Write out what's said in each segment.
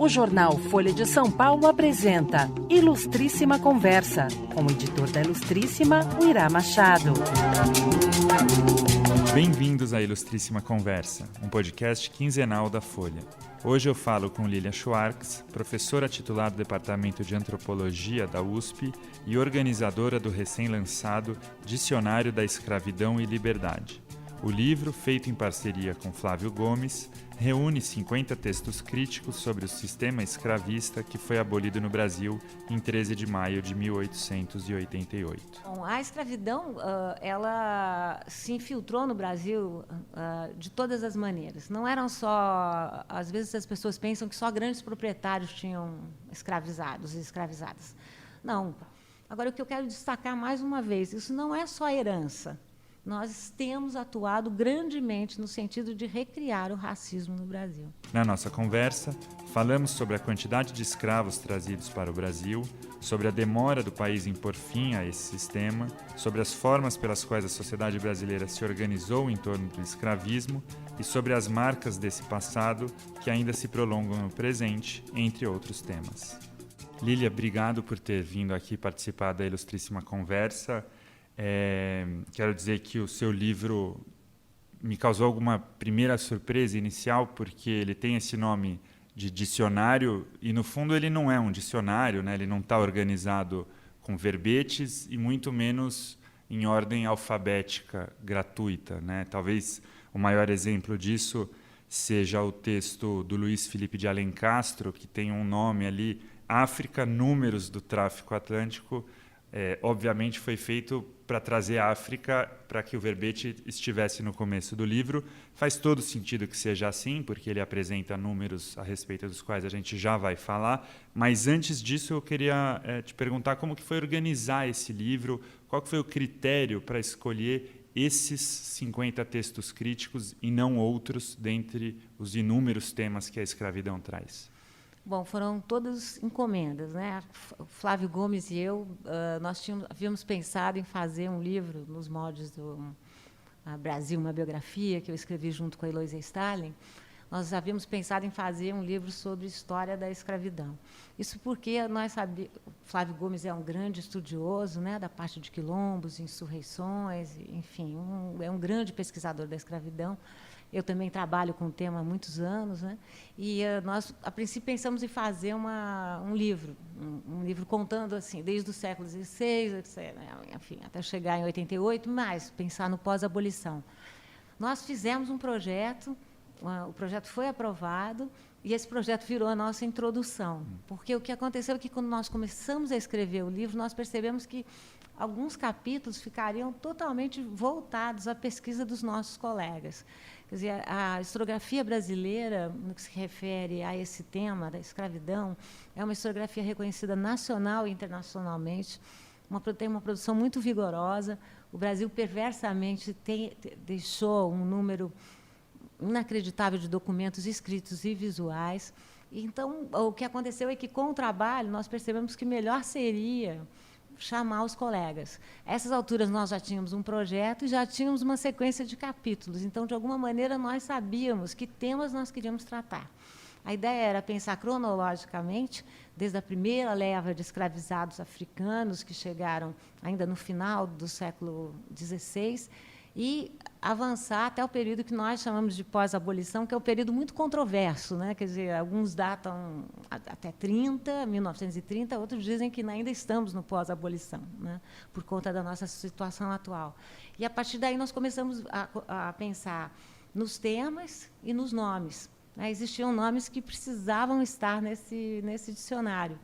O jornal Folha de São Paulo apresenta Ilustríssima Conversa, com o editor da Ilustríssima, Uirá Machado. Bem-vindos à Ilustríssima Conversa, um podcast quinzenal da Folha. Hoje eu falo com Lilia Schwartz, professora titular do Departamento de Antropologia da USP e organizadora do recém-lançado Dicionário da Escravidão e Liberdade. O livro, feito em parceria com Flávio Gomes, reúne 50 textos críticos sobre o sistema escravista que foi abolido no Brasil em 13 de maio de 1888. Bom, a escravidão, ela se infiltrou no Brasil de todas as maneiras. Não eram só... Às vezes as pessoas pensam que só grandes proprietários tinham escravizados e escravizadas. Não. Agora, o que eu quero destacar mais uma vez, isso não é só herança. Nós temos atuado grandemente no sentido de recriar o racismo no Brasil. Na nossa conversa, falamos sobre a quantidade de escravos trazidos para o Brasil, sobre a demora do país em pôr fim a esse sistema, sobre as formas pelas quais a sociedade brasileira se organizou em torno do escravismo e sobre as marcas desse passado que ainda se prolongam no presente, entre outros temas. Lilia, obrigado por ter vindo aqui participar da Ilustríssima Conversa. Quero dizer que o seu livro me causou alguma primeira surpresa inicial, porque ele tem esse nome de dicionário e, no fundo, ele não é um dicionário, né? Ele não está organizado com verbetes e muito menos em ordem alfabética gratuita, né? Talvez o maior exemplo disso seja o texto do Luiz Felipe de Alencastro, que tem um nome ali, África, Números do Tráfico Atlântico. Obviamente foi feito para trazer a África para que o verbete estivesse no começo do livro. Faz todo sentido que seja assim, porque ele apresenta números a respeito dos quais a gente já vai falar. Mas antes disso eu queria te perguntar como que foi organizar esse livro, qual que foi o critério para escolher esses 50 textos críticos e não outros dentre os inúmeros temas que a escravidão traz. Bom, foram todas encomendas, né? O Flávio Gomes e eu, nós havíamos pensado em fazer um livro nos moldes do Brasil, uma biografia, que eu escrevi junto com a Eloísa Stalin. Nós havíamos pensado em fazer um livro sobre história da escravidão. Isso porque nós sabíamos, Flávio Gomes é um grande estudioso, né, da parte de quilombos, insurreições, enfim, é um grande pesquisador da escravidão. Eu também trabalho com o tema há muitos anos, né? E nós, a princípio, pensamos em fazer um livro contando assim, desde o século XVI, enfim, até chegar em 88, mas pensar no pós-abolição. Nós fizemos um projeto, o projeto foi aprovado e esse projeto virou a nossa introdução, porque o que aconteceu é que quando nós começamos a escrever o livro, nós percebemos que alguns capítulos ficariam totalmente voltados à pesquisa dos nossos colegas. Quer dizer, a historiografia brasileira, no que se refere a esse tema da escravidão, é uma historiografia reconhecida nacional e internacionalmente, tem uma produção muito vigorosa. O Brasil, perversamente, deixou um número inacreditável de documentos escritos e visuais. Então, o que aconteceu é que, com o trabalho, nós percebemos que melhor seria chamar os colegas. A essas alturas, nós já tínhamos um projeto e já tínhamos uma sequência de capítulos. Então, de alguma maneira, nós sabíamos que temas nós queríamos tratar. A ideia era pensar cronologicamente, desde a primeira leva de escravizados africanos, que chegaram ainda no final do século XVI, e avançar até o período que nós chamamos de pós-abolição, que é um período muito controverso, né? Quer dizer, alguns datam até 1930, outros dizem que ainda estamos no pós-abolição, né? Por conta da nossa situação atual. E, a partir daí, nós começamos a pensar nos temas e nos nomes, né? Existiam nomes que precisavam estar nesse dicionário.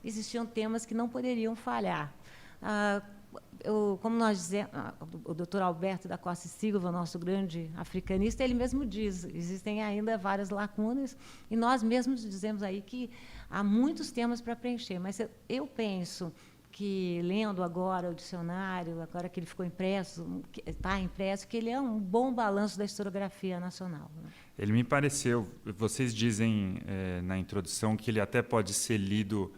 Existiam temas que não poderiam falhar. Como nós dizemos, o doutor Alberto da Costa e Silva, nosso grande africanista, ele mesmo diz, existem ainda várias lacunas, e nós mesmos dizemos aí que há muitos temas para preencher, mas eu penso que, lendo agora o dicionário, agora que ele ficou impresso, está impresso, que ele é um bom balanço da historiografia nacional, né? Ele me pareceu, vocês dizem na introdução que ele até pode ser lido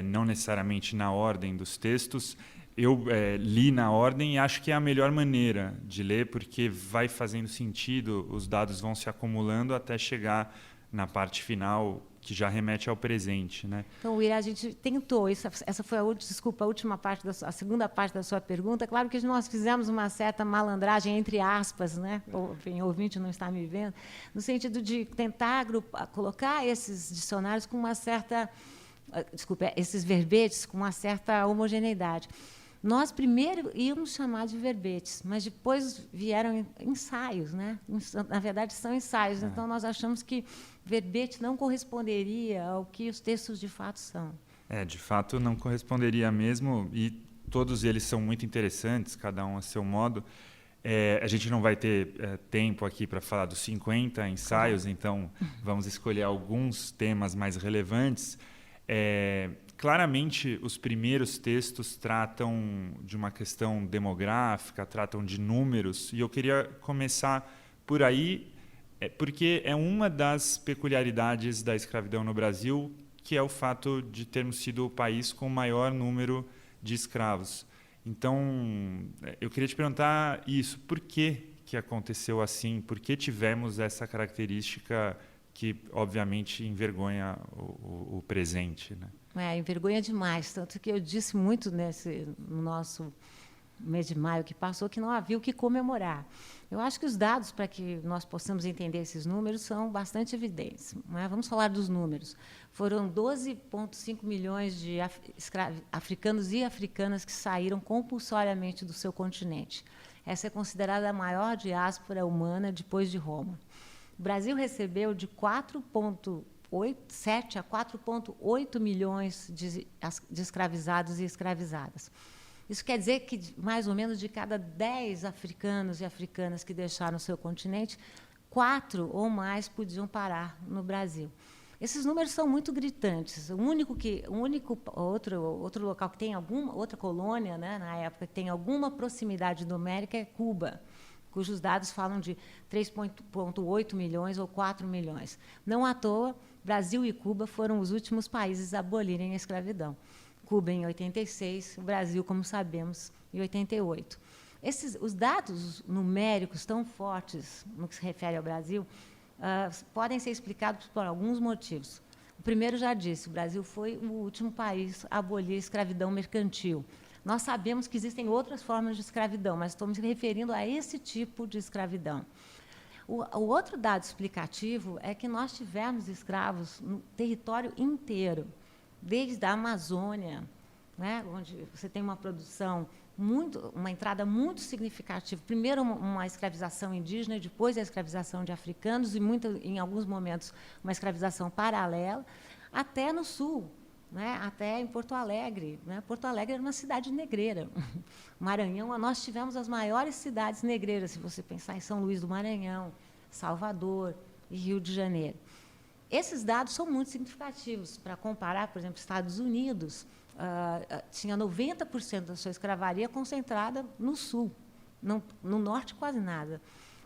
não necessariamente na ordem dos textos. Eu li na ordem e acho que é a melhor maneira de ler, porque vai fazendo sentido, os dados vão se acumulando até chegar na parte final que já remete ao presente, né? Então, Uira, a gente tentou, essa foi a última parte, a segunda parte da sua pergunta. Claro que nós fizemos uma certa malandragem, entre aspas, né? O ouvinte não está me vendo, no sentido de tentar colocar esses dicionários com uma certa... esses verbetes com uma certa homogeneidade. Nós primeiro íamos chamar de verbetes, mas depois vieram ensaios, né? Na verdade, são ensaios. Então, nós achamos que verbete não corresponderia ao que os textos de fato são. De fato, não corresponderia mesmo, e todos eles são muito interessantes, cada um a seu modo. A gente não vai ter tempo aqui para falar dos 50 ensaios, então vamos escolher alguns temas mais relevantes. Claramente, os primeiros textos tratam de uma questão demográfica, tratam de números, e eu queria começar por aí, porque é uma das peculiaridades da escravidão no Brasil, que é o fato de termos sido o país com o maior número de escravos. Então, eu queria te perguntar isso, por que aconteceu assim? Por que tivemos essa característica que, obviamente, envergonha o presente, né? Envergonha demais, tanto que eu disse muito no nosso mês de maio que passou que não havia o que comemorar. Eu acho que os dados, para que nós possamos entender esses números, são bastante evidentes, né? Vamos falar dos números. Foram 12,5 milhões de africanos e africanas que saíram compulsoriamente do seu continente. Essa é considerada a maior diáspora humana depois de Roma. O Brasil recebeu de 4,7 a 4,8 milhões de escravizados e escravizadas. Isso quer dizer que, mais ou menos, de cada 10 africanos e africanas que deixaram o seu continente, 4 ou mais podiam parar no Brasil. Esses números são muito gritantes. O único outro local que tem outra colônia, né, na época, que tem alguma proximidade numérica é Cuba, cujos dados falam de 3,8 milhões ou 4 milhões. Não à toa, Brasil e Cuba foram os últimos países a abolirem a escravidão. Cuba em 86, o Brasil, como sabemos, em 88. Os dados numéricos tão fortes no que se refere ao Brasil podem ser explicados por alguns motivos. O primeiro, já disse, o Brasil foi o último país a abolir a escravidão mercantil. Nós sabemos que existem outras formas de escravidão, mas estamos me referindo a esse tipo de escravidão. O outro dado explicativo é que nós tivemos escravos no território inteiro, desde a Amazônia, né, onde você tem uma produção uma entrada muito significativa. Primeiro uma escravização indígena, e depois a escravização de africanos, e em alguns momentos uma escravização paralela, até no sul, né, até em Porto Alegre. Né? Porto Alegre era uma cidade negreira. Maranhão, nós tivemos as maiores cidades negreiras, se você pensar em São Luís do Maranhão, Salvador e Rio de Janeiro. Esses dados são muito significativos. Para comparar, por exemplo, Estados Unidos tinha 90% da sua escravaria concentrada no sul, no norte quase nada.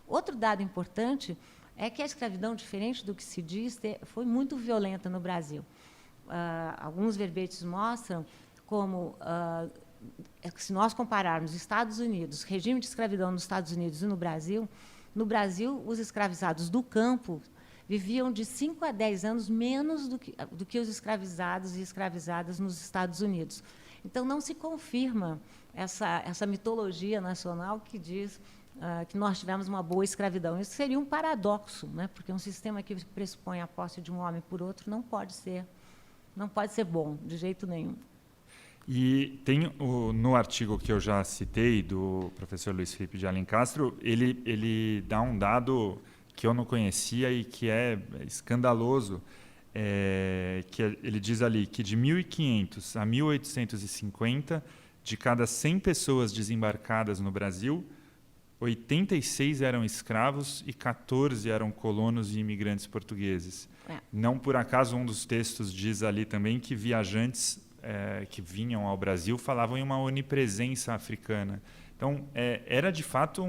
Outro dado importante é que a escravidão, diferente do que se diz, foi muito violenta no Brasil. Alguns verbetes mostram como, se nós compararmos Estados Unidos, regime de escravidão nos Estados Unidos e no Brasil, os escravizados do campo viviam de 5 a 10 anos menos do que os escravizados e escravizadas nos Estados Unidos. Então, não se confirma essa mitologia nacional que diz que nós tivemos uma boa escravidão. Isso seria um paradoxo, né? Porque um sistema que pressupõe a posse de um homem por outro não pode ser bom, de jeito nenhum. E tem no artigo que eu já citei, do professor Luiz Felipe de Alencastro, ele dá um dado que eu não conhecia e que é escandaloso, que ele diz ali que de 1500 a 1850, de cada 100 pessoas desembarcadas no Brasil, 86 eram escravos e 14 eram colonos e imigrantes portugueses. Não por acaso um dos textos diz ali também que viajantes que vinham ao Brasil falavam em uma onipresença africana. Então, era de fato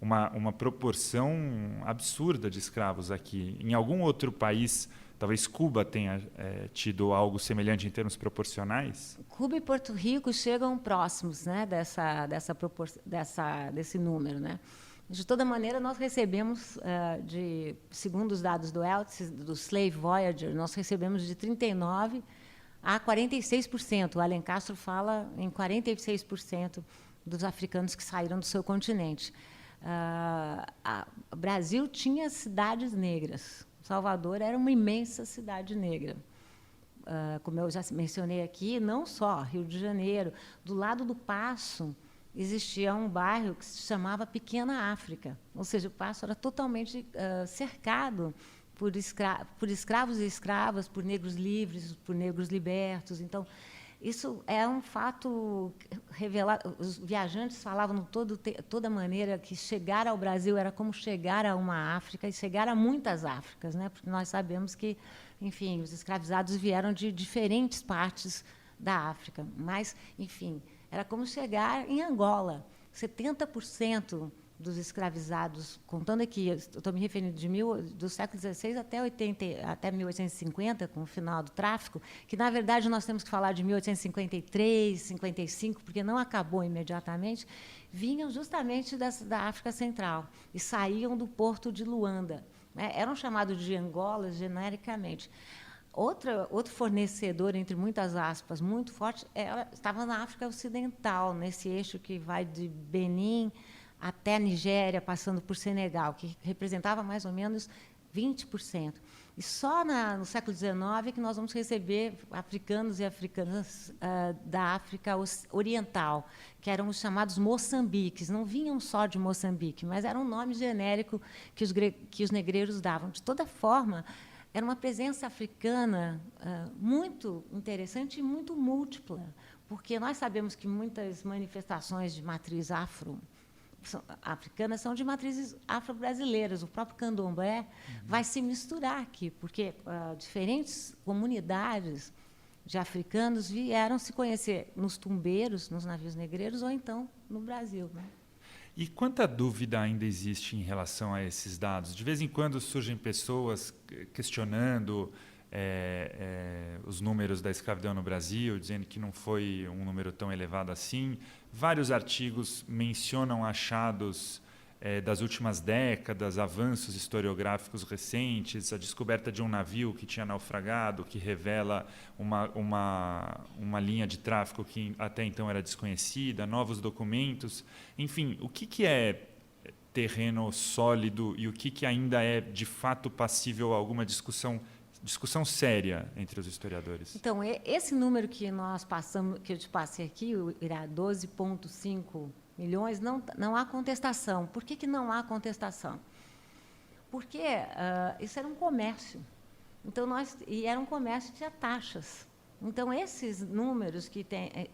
uma proporção absurda de escravos aqui. Em algum outro país, talvez Cuba tenha tido algo semelhante em termos proporcionais? Cuba e Porto Rico chegam próximos, né, desse número. Né? De toda maneira, nós recebemos, segundo os dados do ELTS, do Slave Voyager, nós recebemos de 39% a 46%. O Alen Castro fala em 46% dos africanos que saíram do seu continente. O Brasil tinha cidades negras. Salvador era uma imensa cidade negra. Como eu já mencionei aqui, não só Rio de Janeiro, do lado do Paço, existia um bairro que se chamava Pequena África, ou seja, o Paço era totalmente cercado por escravos e escravas, por negros livres, por negros libertos. Então, isso é um fato revelado. Os viajantes falavam toda maneira que chegar ao Brasil era como chegar a uma África e chegar a muitas Áfricas, né? Porque nós sabemos que, enfim, os escravizados vieram de diferentes partes da África, mas, enfim, era como chegar em Angola. 70% dos escravizados, contando aqui, estou me referindo do século XVI até 1850, com o final do tráfico, que, na verdade, nós temos que falar de 1853, 55, porque não acabou imediatamente, vinham justamente da África Central e saíam do porto de Luanda, né? Eram chamados de Angolas genericamente. Outro fornecedor, entre muitas aspas, muito forte, estava na África Ocidental, nesse eixo que vai de Benin até Nigéria, passando por Senegal, que representava mais ou menos 20%. E só no século XIX é que nós vamos receber africanos e africanas da África Oriental, que eram os chamados moçambiques. Não vinham só de Moçambique, mas era um nome genérico que os negreiros davam. De toda forma, era uma presença africana muito interessante e muito múltipla, porque nós sabemos que muitas manifestações de matriz africanas são de matrizes afro-brasileiras. O próprio candomblé vai se misturar aqui, porque diferentes comunidades de africanos vieram se conhecer nos tumbeiros, nos navios negreiros, ou então no Brasil, né? E quanta dúvida ainda existe em relação a esses dados? De vez em quando surgem pessoas questionando os números da escravidão no Brasil, dizendo que não foi um número tão elevado assim. Vários artigos mencionam achados das últimas décadas, avanços historiográficos recentes, a descoberta de um navio que tinha naufragado, que revela uma linha de tráfico que até então era desconhecida, novos documentos. Enfim, o que é terreno sólido e o que ainda é, de fato, passível a alguma discussão séria entre os historiadores? Então, esse número que nós passamos, que eu te passei aqui, o 12,5 milhões, não há contestação. Por que não há contestação? Porque isso era um comércio. Então, e era um comércio de taxas. Então, esses números que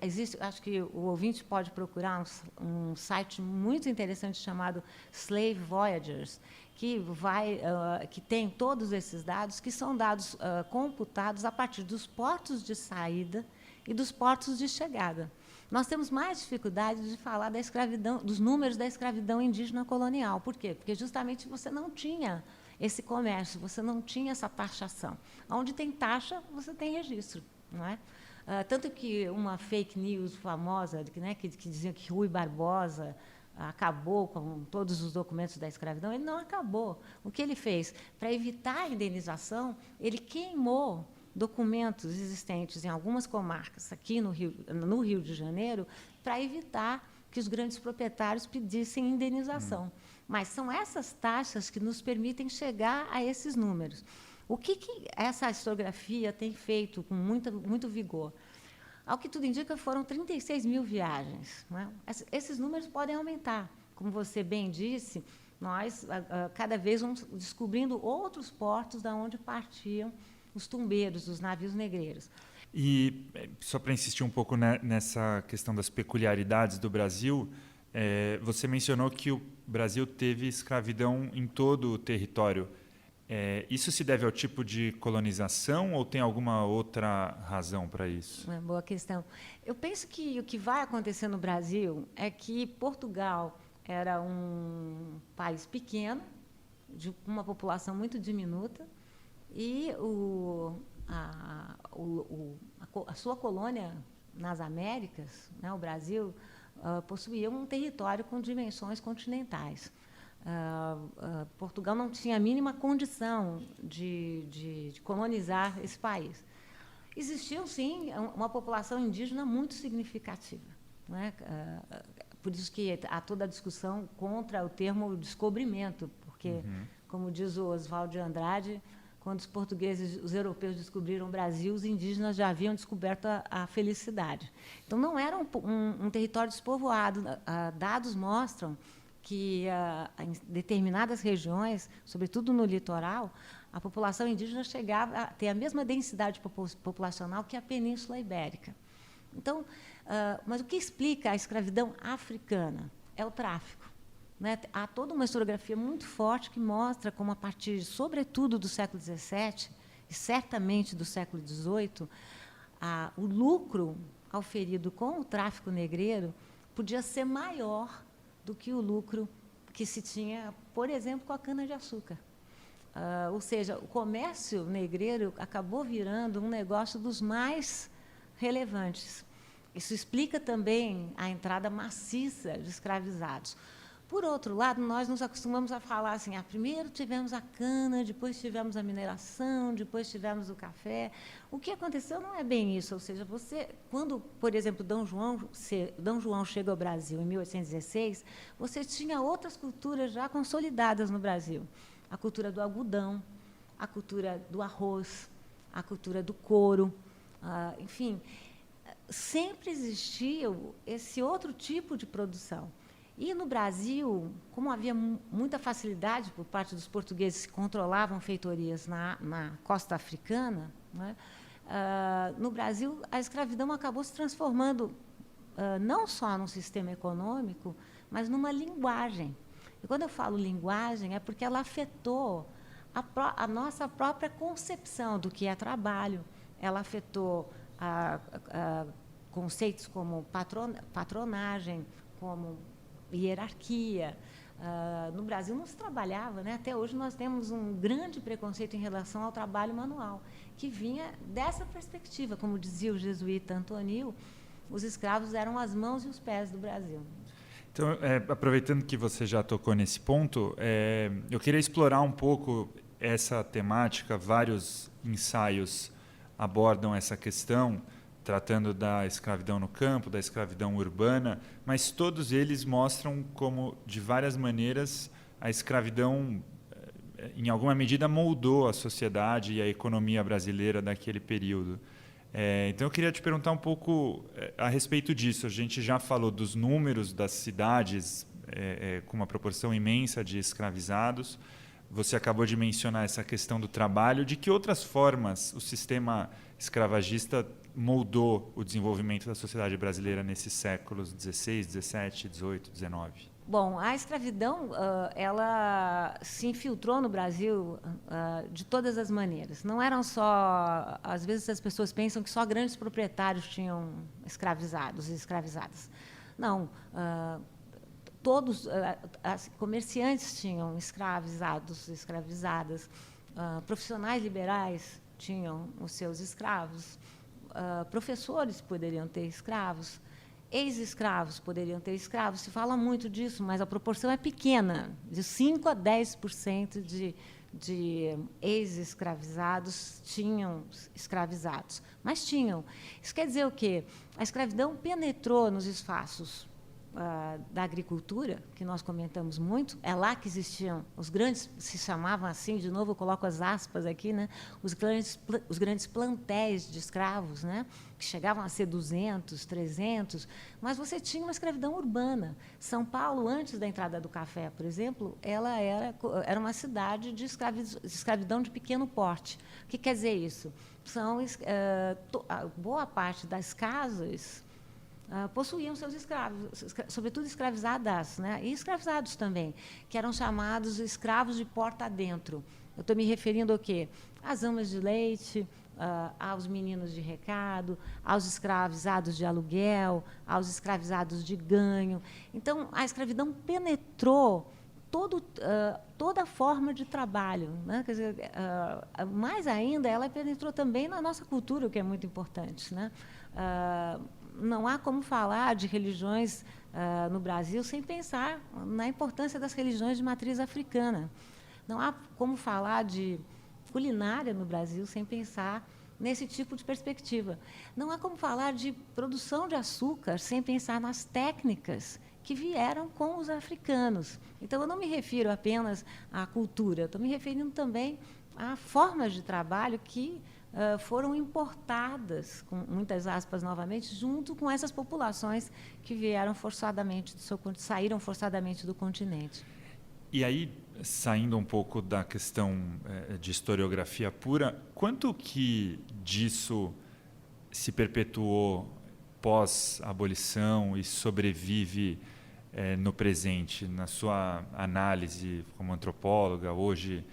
existe, acho que o ouvinte pode procurar um site muito interessante chamado Slave Voyagers, que tem todos esses dados, que são dados computados a partir dos portos de saída e dos portos de chegada. Nós temos mais dificuldade de falar da escravidão, dos números da escravidão indígena colonial. Por quê? Porque justamente você não tinha esse comércio, você não tinha essa taxação. Onde tem taxa, você tem registro, não é? Tanto que uma fake news famosa, que dizia que Rui Barbosa acabou com todos os documentos da escravidão, ele não acabou. O que ele fez? Para evitar a indenização, ele queimou documentos existentes em algumas comarcas aqui no Rio de Janeiro para evitar que os grandes proprietários pedissem indenização. Mas são essas taxas que nos permitem chegar a esses números. O que essa historiografia tem feito com muito vigor? Ao que tudo indica, foram 36 mil viagens, não é? Esses números podem aumentar. Como você bem disse, nós cada vez vamos descobrindo outros portos da onde partiam os tumbeiros, os navios negreiros. E, só para insistir um pouco nessa questão das peculiaridades do Brasil, você mencionou que o Brasil teve escravidão em todo o território. Isso se deve ao tipo de colonização ou tem alguma outra razão para isso? Uma boa questão. Eu penso que o que vai acontecer no Brasil é que Portugal era um país pequeno, de uma população muito diminuta, e a sua colônia nas Américas, né, o Brasil, possuía um território com dimensões continentais. Portugal não tinha a mínima condição de colonizar esse país. Existia, sim, uma população indígena muito significativa, né? Por isso que há toda a discussão contra o termo descobrimento, porque, como diz o Oswald de Andrade, quando os europeus descobriram o Brasil, os indígenas já haviam descoberto a felicidade. Então, não era um território despovoado. Dados mostram que, em determinadas regiões, sobretudo no litoral, a população indígena chegava a ter a mesma densidade populacional que a Península Ibérica. Então, mas o que explica a escravidão africana é o tráfico, né? Há toda uma historiografia muito forte que mostra como, a partir, sobretudo, do século XVII e certamente do século XVIII, o lucro auferido com o tráfico negreiro podia ser maior do que o lucro que se tinha, por exemplo, com a cana-de-açúcar. Ou seja, o comércio negreiro acabou virando um negócio dos mais relevantes. Isso explica também a entrada maciça de escravizados. Por outro lado, nós nos acostumamos a falar assim, primeiro tivemos a cana, depois tivemos a mineração, depois tivemos o café. O que aconteceu não é bem isso, ou seja, quando, por exemplo, Dom João chega ao Brasil em 1816, você tinha outras culturas já consolidadas no Brasil. A cultura do algodão, a cultura do arroz, a cultura do couro, enfim, sempre existia esse outro tipo de produção. E, no Brasil, como havia muita facilidade por parte dos portugueses que controlavam feitorias na costa africana, né, no Brasil, a escravidão acabou se transformando não só num sistema econômico, mas numa linguagem. E, quando eu falo linguagem, é porque ela afetou a nossa própria concepção do que é trabalho. Ela afetou conceitos como patronagem, como hierarquia. No Brasil não se trabalhava, né? Até hoje nós temos um grande preconceito em relação ao trabalho manual, que vinha dessa perspectiva. Como dizia o jesuíta Antonil, os escravos eram as mãos e os pés do Brasil. Então, aproveitando que você já tocou nesse ponto, eu queria explorar um pouco essa temática. Vários ensaios abordam essa questão, tratando da escravidão no campo, da escravidão urbana, mas todos eles mostram como, de várias maneiras, a escravidão, em alguma medida, moldou a sociedade e a economia brasileira daquele período. Então, eu queria te perguntar um pouco a respeito disso. A gente já falou dos números das cidades com uma proporção imensa de escravizados. Você acabou de mencionar essa questão do trabalho. De que outras formas o sistema escravagista moldou o desenvolvimento da sociedade brasileira nesses séculos XVI, XVII, XVIII, XIX? Bom, a escravidão ela se infiltrou no Brasil de todas as maneiras. Não eram só... Às vezes as pessoas pensam que só grandes proprietários tinham escravizados e escravizadas. Não, todos comerciantes tinham escravizados e escravizadas, profissionais liberais tinham os seus escravos, professores poderiam ter escravos, ex-escravos poderiam ter escravos. Se fala muito disso, mas a proporção é pequena, de 5% a 10% de ex-escravizados tinham escravizados. Mas tinham. Isso quer dizer o quê? A escravidão penetrou nos espaços da agricultura, que nós comentamos muito. É lá que existiam os grandes, se chamavam assim, de novo eu coloco as aspas aqui, né, os grandes plantéis de escravos, né, que chegavam a ser 200, 300, mas você tinha uma escravidão urbana. São Paulo, antes da entrada do café, por exemplo, ela era uma cidade de escravidão de pequeno porte. O que quer dizer isso? Boa parte das casas possuíam seus escravos, sobretudo escravizadas, né? E escravizados também, que eram chamados escravos de porta adentro. Eu estou me referindo ao quê? Às amas de leite, aos meninos de recado, aos escravizados de aluguel, aos escravizados de ganho. Então, a escravidão penetrou toda forma de trabalho, né? Quer dizer, mais ainda, ela penetrou também na nossa cultura, o que é muito importante, né? Não há como falar de religiões no Brasil sem pensar na importância das religiões de matriz africana. Não há como falar de culinária no Brasil sem pensar nesse tipo de perspectiva. Não há como falar de produção de açúcar sem pensar nas técnicas que vieram com os africanos. Então, eu não me refiro apenas à cultura, estou me referindo também a formas de trabalho que foram importadas, com muitas aspas novamente, junto com essas populações que vieram forçadamente saíram forçadamente do continente. E aí, saindo um pouco da questão de historiografia pura, quanto que disso se perpetuou pós-abolição e sobrevive no presente, na sua análise como antropóloga hoje?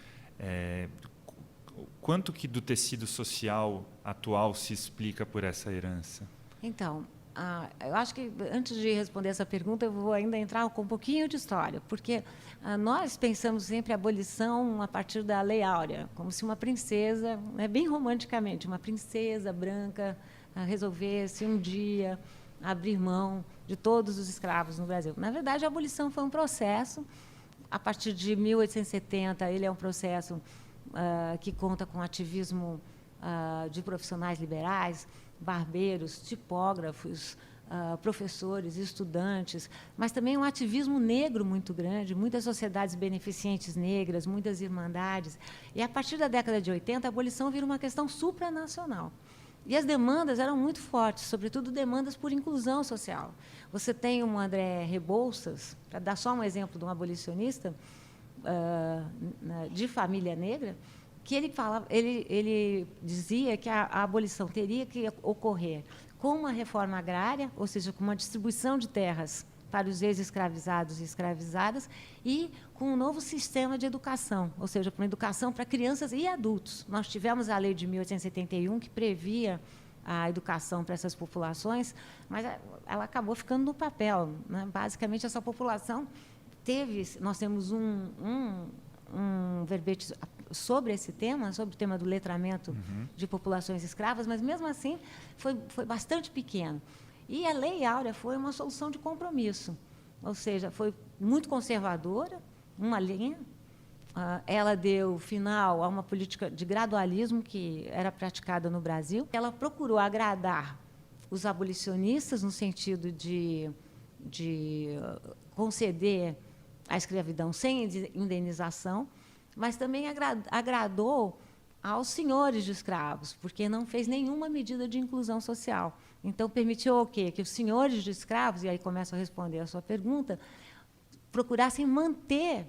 Quanto que do tecido social atual se explica por essa herança? Então, eu acho que, antes de responder essa pergunta, eu vou ainda entrar com um pouquinho de história, porque nós pensamos sempre a abolição a partir da Lei Áurea, como se uma princesa, bem romanticamente, uma princesa branca resolvesse um dia abrir mão de todos os escravos no Brasil. Na verdade, a abolição foi um processo. A partir de 1870, ele é um processo que conta com ativismo de profissionais liberais, barbeiros, tipógrafos, professores, estudantes, mas também um ativismo negro muito grande, muitas sociedades beneficentes negras, muitas irmandades. E, a partir da década de 80, a abolição vira uma questão supranacional. E as demandas eram muito fortes, sobretudo demandas por inclusão social. Você tem um André Rebouças, para dar só um exemplo de um abolicionista de família negra, que ele dizia que a abolição teria que ocorrer com uma reforma agrária, ou seja, com uma distribuição de terras para os ex-escravizados e escravizadas, e com um novo sistema de educação, ou seja, com educação para crianças e adultos. Nós tivemos a lei de 1871, que previa a educação para essas populações, mas ela acabou ficando no papel, né? Basicamente, essa população nós temos um verbete sobre esse tema, sobre o tema do letramento de populações escravas, mas, mesmo assim, foi bastante pequeno. E a Lei Áurea foi uma solução de compromisso, ou seja, foi muito conservadora, uma linha. Ela deu final a uma política de gradualismo que era praticada no Brasil. Ela procurou agradar os abolicionistas no sentido de conceder a escravidão sem indenização, mas também agradou aos senhores de escravos, porque não fez nenhuma medida de inclusão social. Então, permitiu o quê? Que os senhores de escravos, e aí começo a responder a sua pergunta, procurassem manter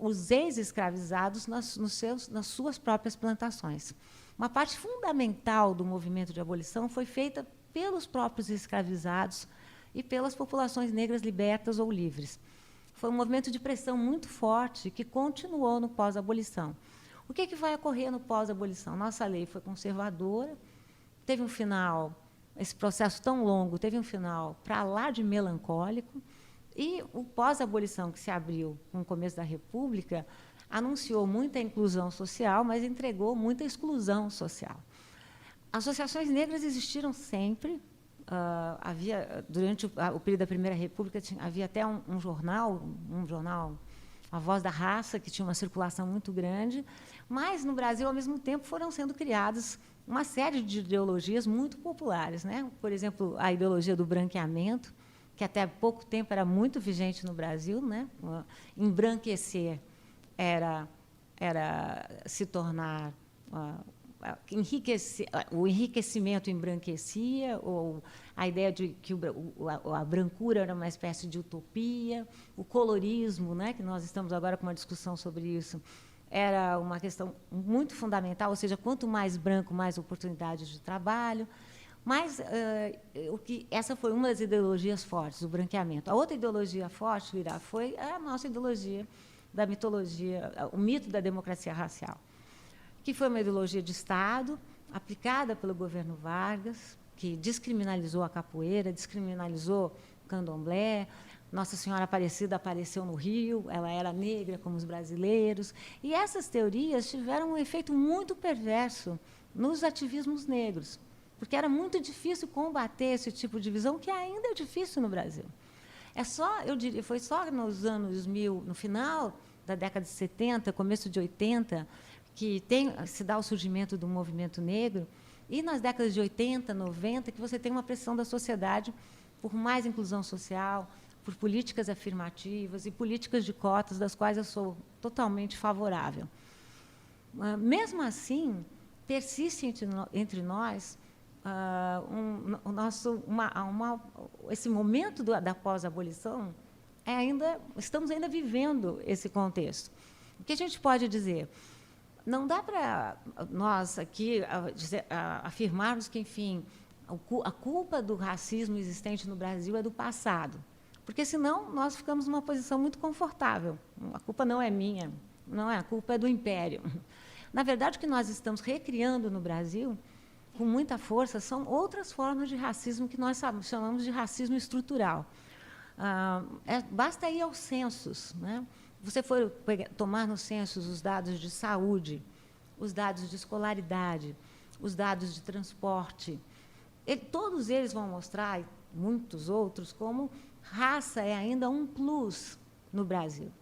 os ex-escravizados nas suas próprias plantações. Uma parte fundamental do movimento de abolição foi feita pelos próprios escravizados e pelas populações negras libertas ou livres. Foi um movimento de pressão muito forte que continuou no pós-abolição. O que vai ocorrer no pós-abolição? Nossa lei foi conservadora, teve um final, esse processo tão longo, teve um final para lá de melancólico, e o pós-abolição, que se abriu com o começo da República, anunciou muita inclusão social, mas entregou muita exclusão social. Associações negras existiram sempre. Durante o período da Primeira República, havia até um jornal, A Voz da Raça, que tinha uma circulação muito grande, mas, no Brasil, ao mesmo tempo, foram sendo criadas uma série de ideologias muito populares, né? Por exemplo, a ideologia do branqueamento, que até há pouco tempo era muito vigente no Brasil, né? Embranquecer era se tornar... o enriquecimento embranquecia, ou a ideia de que a brancura era uma espécie de utopia, o colorismo, né, que nós estamos agora com uma discussão sobre isso, era uma questão muito fundamental, ou seja, quanto mais branco, mais oportunidades de trabalho. Mas essa foi uma das ideologias fortes, o branqueamento. A outra ideologia forte, Irá, foi a nossa ideologia da mitologia, o mito da democracia racial, que foi uma ideologia de Estado, aplicada pelo governo Vargas, que descriminalizou a capoeira, descriminalizou o candomblé. Nossa Senhora Aparecida apareceu no Rio, ela era negra como os brasileiros. E essas teorias tiveram um efeito muito perverso nos ativismos negros, porque era muito difícil combater esse tipo de visão, que ainda é difícil no Brasil. Eu diria, foi só nos anos 1000, no final da década de 70, começo de 80, que se dá o surgimento do movimento negro, e nas décadas de 80, 90, que você tem uma pressão da sociedade por mais inclusão social, por políticas afirmativas e políticas de cotas, das quais eu sou totalmente favorável. Mesmo assim, persiste entre nós esse momento da pós-abolição, estamos ainda vivendo esse contexto. O que a gente pode dizer? Não dá para nós aqui afirmarmos que, enfim, a culpa do racismo existente no Brasil é do passado, porque, senão, nós ficamos numa posição muito confortável. A culpa não é minha, não é, a culpa é do Império. Na verdade, o que nós estamos recriando no Brasil, com muita força, são outras formas de racismo que nós chamamos de racismo estrutural. Basta ir aos censos, né? Você for tomar nos censos os dados de saúde, os dados de escolaridade, os dados de transporte, todos eles vão mostrar, e muitos outros, como raça é ainda um plus no Brasil.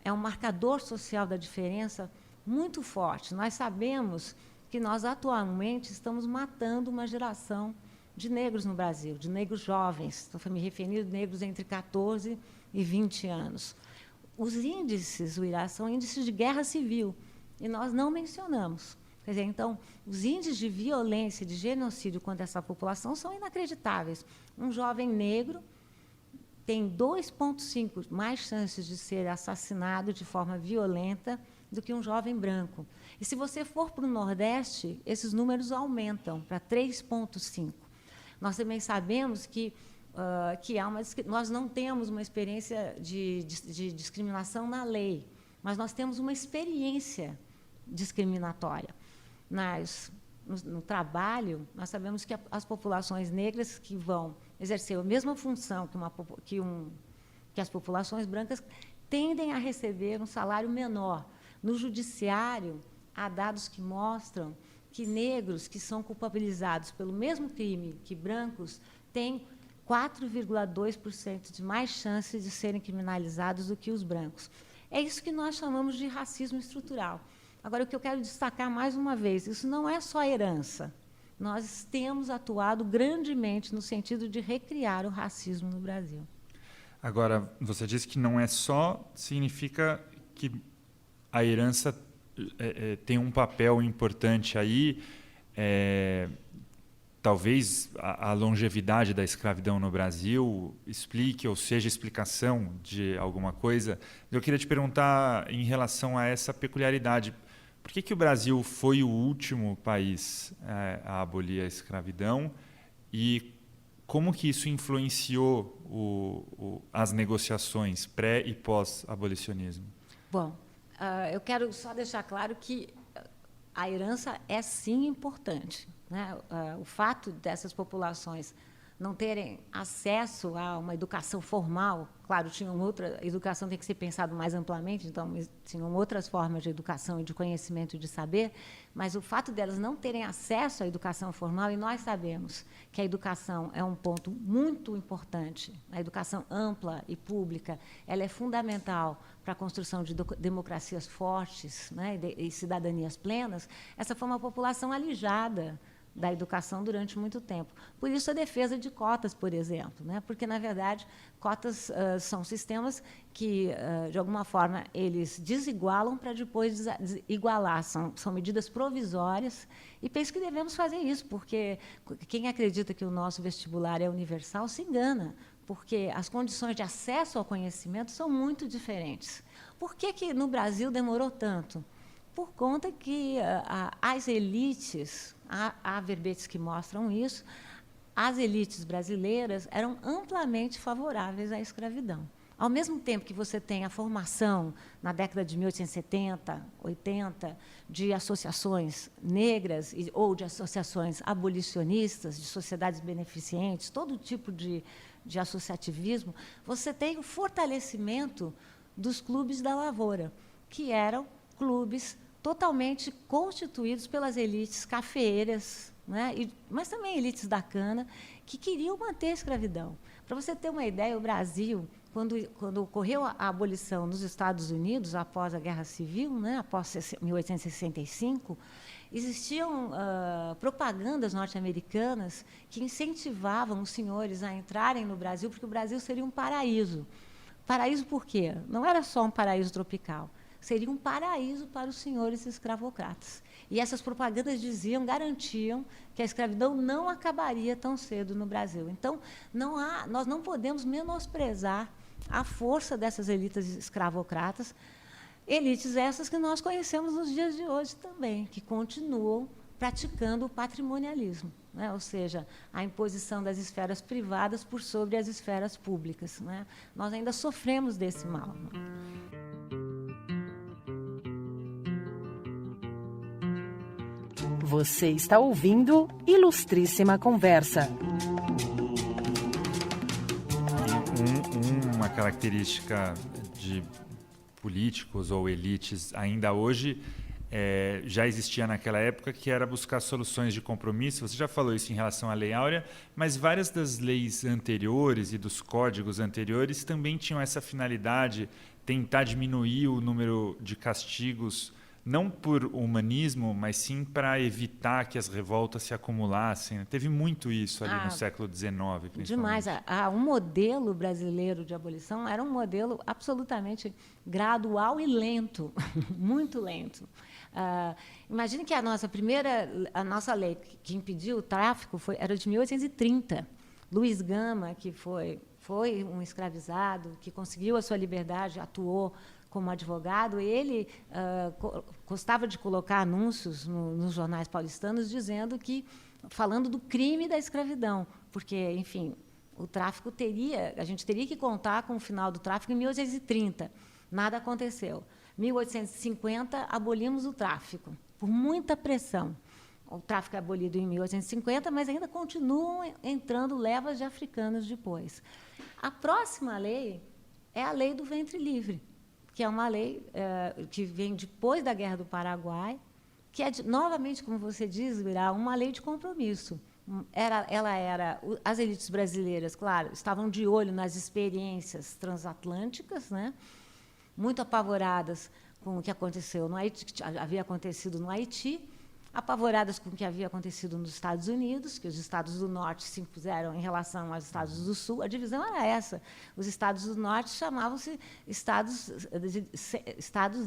É um marcador social da diferença muito forte. Nós sabemos que nós, atualmente, estamos matando uma geração de negros no Brasil, de negros jovens. Estou me referindo a negros entre 14 e 20 anos. Os índices, Uirá, são índices de guerra civil, e nós não mencionamos. Quer dizer, então, os índices de violência, de genocídio contra essa população são inacreditáveis. Um jovem negro tem 2,5 mais chances de ser assassinado de forma violenta do que um jovem branco. E, se você for para o Nordeste, esses números aumentam para 3,5. Nós também sabemos que nós não temos uma experiência de discriminação na lei, mas nós temos uma experiência discriminatória. No trabalho, nós sabemos que as populações negras que vão exercer a mesma função que as populações brancas tendem a receber um salário menor. No judiciário, há dados que mostram que negros que são culpabilizados pelo mesmo crime que brancos têm 4,2% de mais chances de serem criminalizados do que os brancos. É isso que nós chamamos de racismo estrutural. Agora, o que eu quero destacar mais uma vez, isso não é só herança. Nós temos atuado grandemente no sentido de recriar o racismo no Brasil. Agora, você disse que não é só, significa que a herança tem um papel importante aí, talvez a longevidade da escravidão no Brasil explique ou seja explicação de alguma coisa. Eu queria te perguntar em relação a essa peculiaridade. Por que o Brasil foi o último país a abolir a escravidão e como que isso influenciou as negociações pré- e pós-abolicionismo? Bom, eu quero só deixar claro que a herança é, sim, importante, né? O fato dessas populações não terem acesso a uma educação formal, claro, a educação tem que ser pensada mais amplamente, então tinham outras formas de educação e de conhecimento e de saber, mas o fato delas não terem acesso à educação formal, e nós sabemos que a educação é um ponto muito importante, a educação ampla e pública, ela é fundamental para a construção de democracias fortes, né, e cidadanias plenas. Essa foi uma população alijada da educação durante muito tempo. Por isso, a defesa de cotas, por exemplo, né? Porque, na verdade, cotas são sistemas que, de alguma forma, eles desigualam para depois igualar. São medidas provisórias, e penso que devemos fazer isso, porque quem acredita que o nosso vestibular é universal se engana, porque as condições de acesso ao conhecimento são muito diferentes. Por que no Brasil demorou tanto? Por conta que as elites, há verbetes que mostram isso, as elites brasileiras eram amplamente favoráveis à escravidão. Ao mesmo tempo que você tem a formação, na década de 1870, 80, de associações negras ou de associações abolicionistas, de sociedades beneficentes, todo tipo de associativismo, você tem o fortalecimento dos clubes da lavoura, que eram clubes totalmente constituídos pelas elites cafeeiras, né? Mas também elites da cana, que queriam manter a escravidão. Para você ter uma ideia, o Brasil, quando ocorreu a abolição nos Estados Unidos, após a Guerra Civil, né, após 1865, existiam propagandas norte-americanas que incentivavam os senhores a entrarem no Brasil, porque o Brasil seria um paraíso. Paraíso por quê? Não era só um paraíso tropical, seria um paraíso para os senhores escravocratas. E essas propagandas garantiam que a escravidão não acabaria tão cedo no Brasil. Então, nós não podemos menosprezar a força dessas elites escravocratas, elites essas que nós conhecemos nos dias de hoje também, que continuam praticando o patrimonialismo, né? Ou seja, a imposição das esferas privadas por sobre as esferas públicas, né? Nós ainda sofremos desse mal. Você está ouvindo Ilustríssima Conversa. Uma característica de políticos ou elites ainda hoje já existia naquela época, que era buscar soluções de compromisso. Você já falou isso em relação à Lei Áurea, mas várias das leis anteriores e dos códigos anteriores também tinham essa finalidade, tentar diminuir o número de castigos, não por humanismo, mas sim para evitar que as revoltas se acumulassem. Teve muito isso ali no século XIX, principalmente. Demais. O modelo brasileiro de abolição era um modelo absolutamente gradual e lento, muito lento. Imagine que a nossa lei que impediu o tráfico era de 1830. Luiz Gama, que foi um escravizado, que conseguiu a sua liberdade, atuou como advogado, ele gostava de colocar anúncios nos jornais paulistanos falando do crime da escravidão, porque, enfim, o tráfico a gente teria que contar com o final do tráfico em 1830. Nada aconteceu. 1850, abolimos o tráfico, por muita pressão. O tráfico é abolido em 1850, mas ainda continuam entrando levas de africanos depois. A próxima lei é a Lei do Ventre Livre, que é uma lei que vem depois da Guerra do Paraguai, que é, novamente, como você diz, Uirá, uma lei de compromisso. As elites brasileiras, claro, estavam de olho nas experiências transatlânticas, né? Muito apavoradas com o que aconteceu no Haiti, que havia acontecido no Haiti, apavoradas com o que havia acontecido nos Estados Unidos, que os estados do Norte se impuseram em relação aos estados do Sul. A divisão era essa. Os estados do Norte chamavam-se estados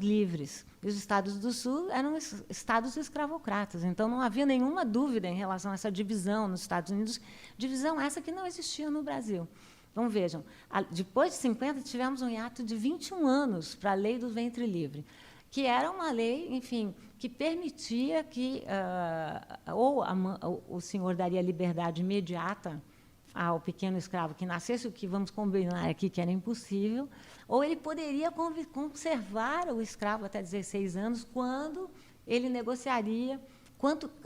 livres, e os estados do Sul eram estados escravocratas. Então, não havia nenhuma dúvida em relação a essa divisão nos Estados Unidos, divisão essa que não existia no Brasil. Então, vejam, depois de 50, tivemos um hiato de 21 anos para a Lei do Ventre Livre, que era uma lei, enfim, que permitia que o senhor daria liberdade imediata ao pequeno escravo que nascesse, o que vamos combinar aqui que era impossível, ou ele poderia conservar o escravo até 16 anos, quando ele negociaria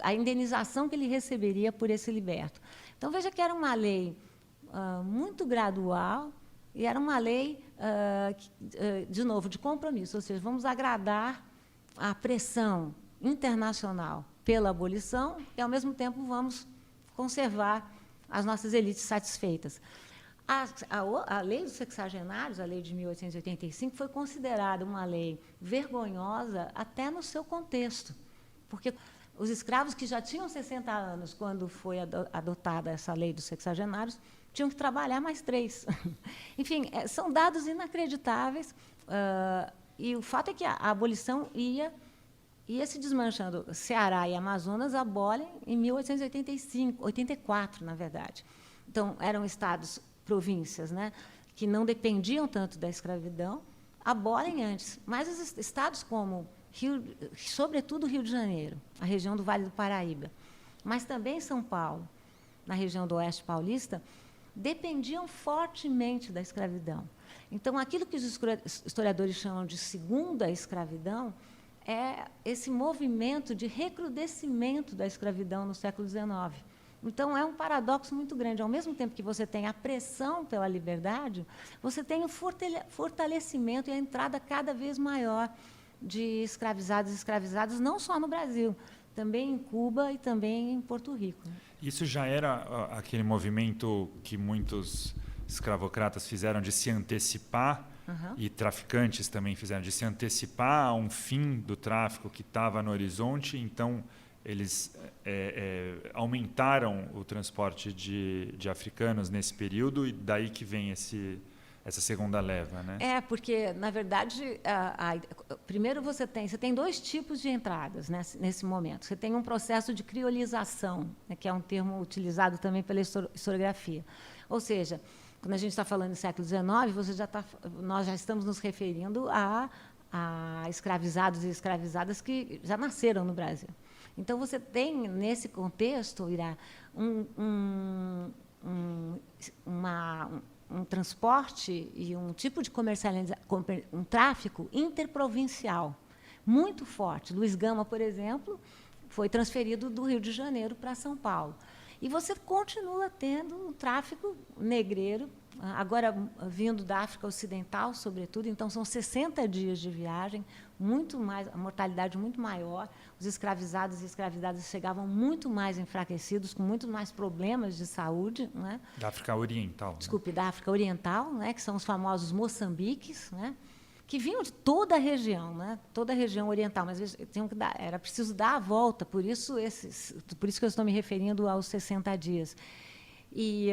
a indenização que ele receberia por esse liberto. Então, veja que era uma lei muito gradual, e era uma lei, de novo, de compromisso, ou seja, vamos agradar a pressão internacional pela abolição e, ao mesmo tempo, vamos conservar as nossas elites satisfeitas. A lei dos sexagenários, a lei de 1885, foi considerada uma lei vergonhosa até no seu contexto, porque os escravos que já tinham 60 anos, quando foi adotada essa lei dos sexagenários, tinham que trabalhar mais 3. Enfim, são dados inacreditáveis, e o fato é que a abolição ia se desmanchando. Ceará e Amazonas abolem em 1884, na verdade. Então, eram estados, províncias, né, que não dependiam tanto da escravidão, abolem antes. Mas os estados como, sobretudo, Rio de Janeiro, a região do Vale do Paraíba, mas também São Paulo, na região do Oeste Paulista, dependiam fortemente da escravidão. Então, aquilo que os historiadores chamam de segunda escravidão é esse movimento de recrudescimento da escravidão no século XIX. Então, é um paradoxo muito grande. Ao mesmo tempo que você tem a pressão pela liberdade, você tem o fortalecimento e a entrada cada vez maior de escravizados e escravizadas, não só no Brasil, também em Cuba e também em Porto Rico. Isso já era aquele movimento que muitos escravocratas fizeram de se antecipar, e traficantes também fizeram de se antecipar a um fim do tráfico que estava no horizonte, então eles aumentaram o transporte de africanos nesse período, e daí que vem essa segunda leva, né? Porque, na verdade, primeiro você tem dois tipos de entradas nesse momento. Você tem um processo de criolização, né, que é um termo utilizado também pela historiografia. Ou seja, quando a gente está falando do século XIX, nós já estamos nos referindo a escravizados e escravizadas que já nasceram no Brasil. Então, você tem, nesse contexto, Irá, um transporte e um tipo de comercialização, um tráfico interprovincial muito forte. Luiz Gama, por exemplo, foi transferido do Rio de Janeiro para São Paulo. E você continua tendo um tráfico negreiro, agora vindo da África Ocidental, sobretudo, então são 60 dias de viagem, muito mais, a mortalidade muito maior, os escravizados e escravizadas chegavam muito mais enfraquecidos, com muito mais problemas de saúde. Né? Da África Oriental. Desculpe, né? Da África Oriental, né? Que são os famosos moçambiques, né? Que vinham de toda a região, né? Toda a região oriental, mas era preciso dar a volta, por isso que eu estou me referindo aos 60 dias. E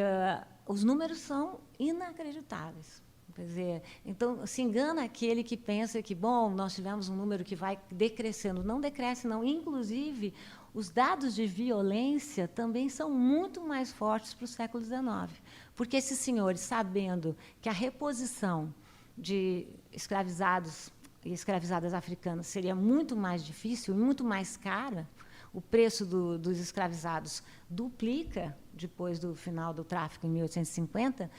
os números são inacreditáveis. Quer dizer, então, se engana aquele que pensa que, bom, nós tivemos um número que vai decrescendo. Não decresce, não. Inclusive, os dados de violência também são muito mais fortes para o século XIX, porque esses senhores, sabendo que a reposição de escravizados e escravizadas africanas seria muito mais difícil e muito mais cara, o preço dos escravizados duplica depois do final do tráfico em 1850,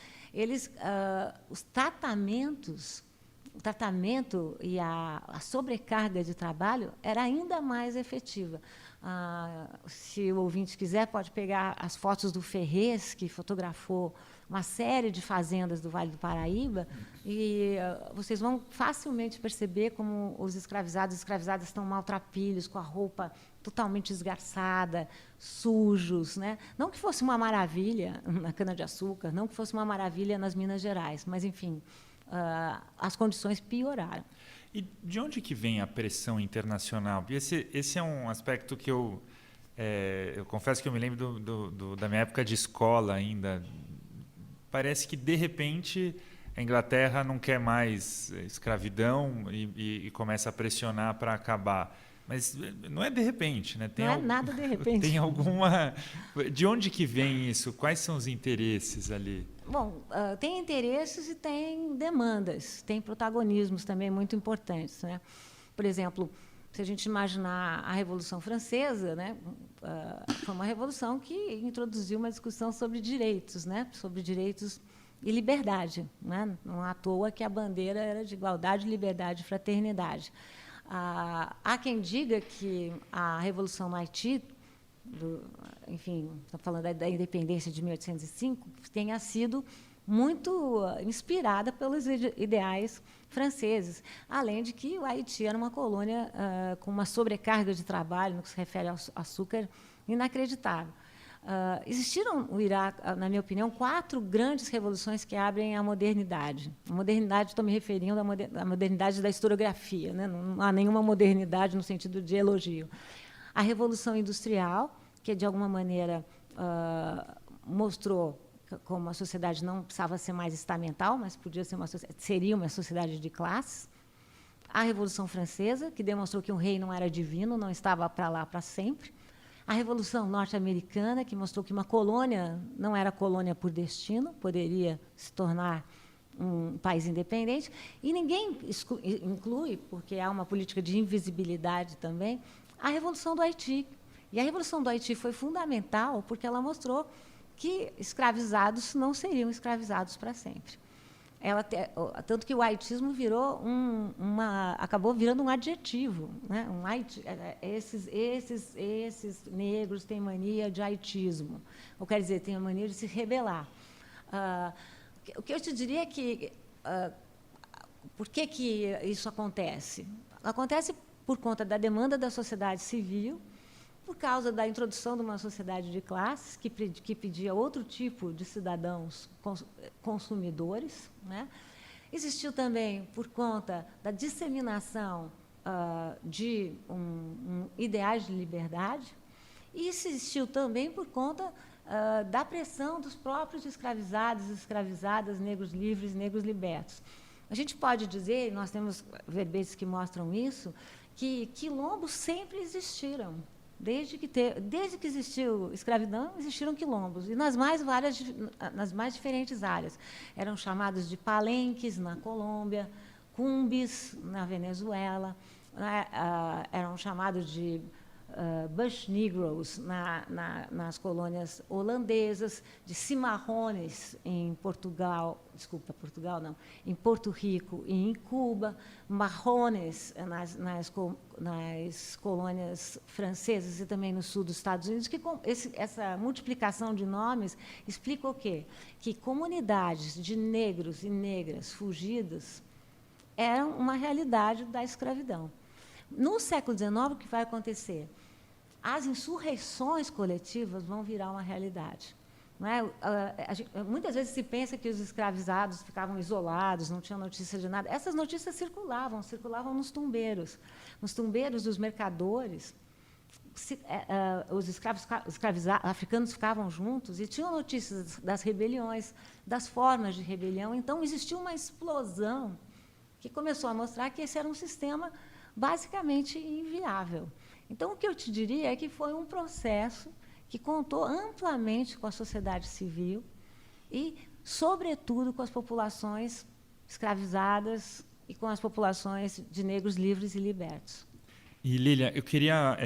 os tratamentos, o tratamento e a sobrecarga de trabalho era ainda mais efetiva. Se o ouvinte quiser, pode pegar as fotos do Ferrez, que fotografou uma série de fazendas do Vale do Paraíba, e vocês vão facilmente perceber como os escravizados e escravizadas estão maltrapilhos, com a roupa totalmente esgarçada, sujos. Né? Não que fosse uma maravilha na cana-de-açúcar, não que fosse uma maravilha nas Minas Gerais, mas, enfim, as condições pioraram. E de onde que vem a pressão internacional? Porque esse é um aspecto que eu confesso que eu me lembro da minha época de escola ainda. Parece que, de repente, a Inglaterra não quer mais escravidão e começa a pressionar para acabar. Mas não é de repente, né? Não é nada de repente. Tem alguma... De onde que vem isso? Quais são os interesses ali? Bom, tem interesses e tem demandas, tem protagonismos também muito importantes. Né? Por exemplo, se a gente imaginar a Revolução Francesa, né? Foi uma revolução que introduziu uma discussão sobre direitos, né? Sobre direitos e liberdade. Né? Não à toa que a bandeira era de igualdade, liberdade e fraternidade. Há quem diga que a Revolução no Haiti, enfim, estou falando da independência de 1805, tenha sido muito inspirada pelos ideais franceses, além de que o Haiti era uma colônia com uma sobrecarga de trabalho, no que se refere ao açúcar, inacreditável. Existiram, no Iraque, na minha opinião, 4 grandes revoluções que abrem a modernidade. A modernidade, estou me referindo à modernidade da historiografia, né? Não há nenhuma modernidade no sentido de elogio. A Revolução Industrial, que, de alguma maneira, mostrou como a sociedade não precisava ser mais estamental, mas seria uma sociedade de classes. A Revolução Francesa, que demonstrou que o rei não era divino, não estava para lá para sempre. A Revolução Norte-Americana, que mostrou que uma colônia não era colônia por destino, poderia se tornar um país independente. E ninguém inclui, porque há uma política de invisibilidade também, a Revolução do Haiti. E a Revolução do Haiti foi fundamental porque ela mostrou que escravizados não seriam escravizados para sempre. Tanto que o haitismo acabou virando um adjetivo. Né? Esses negros têm mania de haitismo, ou quer dizer, têm a mania de se rebelar. O que eu te diria é que, por que isso acontece? Acontece por conta da demanda da sociedade civil por causa da introdução de uma sociedade de classes que pedia outro tipo de cidadãos consumidores, né? Existiu também por conta da disseminação de ideais de liberdade, e existiu também por conta da pressão dos próprios escravizados e escravizadas, negros livres, negros libertos. A gente pode dizer, nós temos verbetes que mostram isso, que quilombos sempre existiram. Desde que existiu escravidão, existiram quilombos, e nas mais diferentes áreas. Eram chamados de palenques na Colômbia, cumbis na Venezuela, né? Eram chamados de bush negroes nas colônias holandesas, de cimarrones em em Porto Rico e em Cuba, marrones nas colônias francesas e também no sul dos Estados Unidos, que essa multiplicação de nomes explica o quê? Que comunidades de negros e negras fugidos eram uma realidade da escravidão. No século XIX, o que vai acontecer? As insurreições coletivas vão virar uma realidade. Não é? Muitas vezes se pensa que os escravizados ficavam isolados, não tinham notícia de nada. Essas notícias circulavam nos tumbeiros. Nos tumbeiros dos mercadores, os escravos africanos ficavam juntos e tinham notícias das rebeliões, das formas de rebelião. Então, existiu uma explosão que começou a mostrar que esse era um sistema basicamente inviável. Então, o que eu te diria é que foi um processo que contou amplamente com a sociedade civil e, sobretudo, com as populações escravizadas e com as populações de negros livres e libertos. E, Lília, eu queria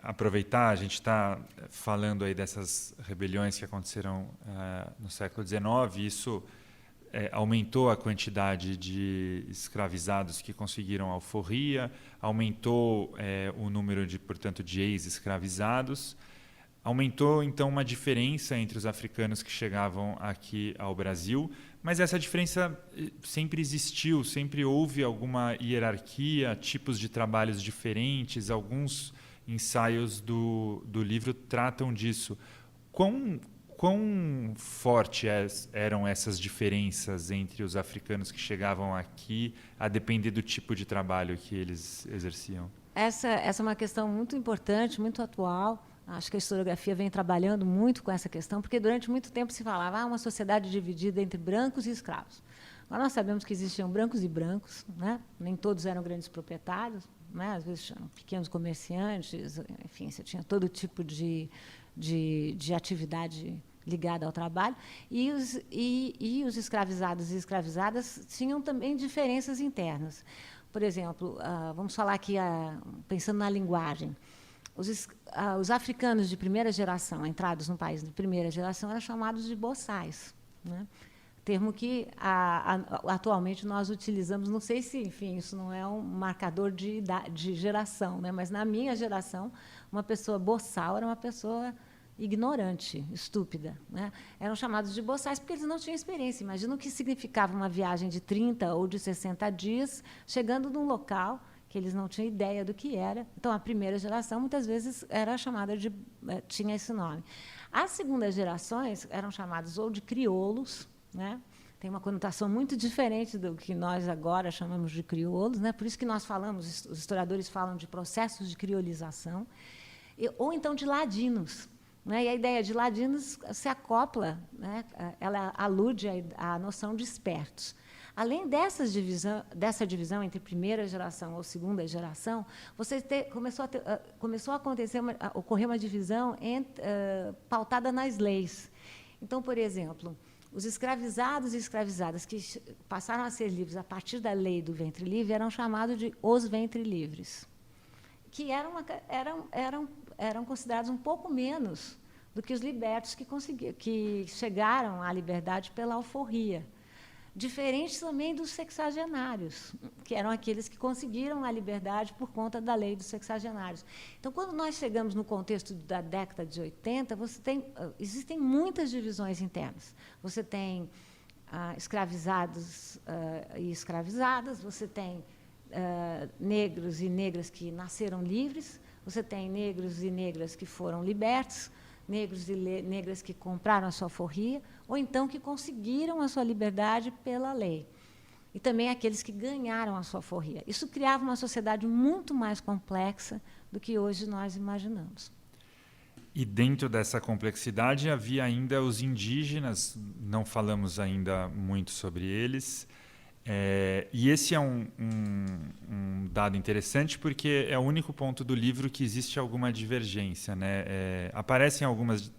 aproveitar, a gente está falando aí dessas rebeliões que aconteceram no século XIX, isso aumentou a quantidade de escravizados que conseguiram alforria, aumentou o número portanto, de ex-escravizados, aumentou, então, uma diferença entre os africanos que chegavam aqui ao Brasil, mas essa diferença sempre existiu, sempre houve alguma hierarquia, tipos de trabalhos diferentes, alguns ensaios do livro tratam disso. Quão fortes eram essas diferenças entre os africanos que chegavam aqui, a depender do tipo de trabalho que eles exerciam? Essa é uma questão muito importante, muito atual. Acho que a historiografia vem trabalhando muito com essa questão, porque durante muito tempo se falava uma sociedade dividida entre brancos e escravos. Agora nós sabemos que existiam brancos e brancos, né? Nem todos eram grandes proprietários, né? Às vezes eram pequenos comerciantes, enfim, você tinha todo tipo de atividade ligada ao trabalho, e os escravizados e escravizadas tinham também diferenças internas. Por exemplo, vamos falar aqui, pensando na linguagem, os africanos de primeira geração, entrados no país de primeira geração, eram chamados de boçais, né? Termo que atualmente nós utilizamos, não sei se, enfim, isso não é um marcador de geração, né? Mas na minha geração, uma pessoa boçal era uma pessoa ignorante, estúpida, né? Eram chamados de boçais porque eles não tinham experiência. Imagina o que significava uma viagem de 30 ou de 60 dias, chegando num local que eles não tinham ideia do que era. Então, a primeira geração, muitas vezes, era chamada de... tinha esse nome. As segundas gerações eram chamadas ou de crioulos, né? Tem uma conotação muito diferente do que nós agora chamamos de crioulos, né? Por isso que nós falamos, os historiadores falam de processos de criolização, ou então de ladinos, né? E a ideia de ladinos se acopla, né? Ela alude à noção de espertos. Além dessa divisão entre primeira geração ou segunda geração, começou a ocorrer uma divisão pautada nas leis. Então, por exemplo, os escravizados e escravizadas que passaram a ser livres a partir da lei do ventre livre eram chamados de os ventre livres, que eram considerados um pouco menos do que os libertos que chegaram à liberdade pela alforria. Diferente também dos sexagenários, que eram aqueles que conseguiram a liberdade por conta da lei dos sexagenários. Então, quando nós chegamos no contexto da década de 80, existem muitas divisões internas. Você tem escravizados e escravizadas, você tem negros e negras que nasceram livres, Você tem negros e negras que foram libertos, negros e negras que compraram a sua alforria, ou então que conseguiram a sua liberdade pela lei. E também aqueles que ganharam a sua alforria. Isso criava uma sociedade muito mais complexa do que hoje nós imaginamos. E dentro dessa complexidade havia ainda os indígenas, não falamos ainda muito sobre eles. E esse é um dado interessante porque é o único ponto do livro que existe alguma divergência, né? Aparecem algumas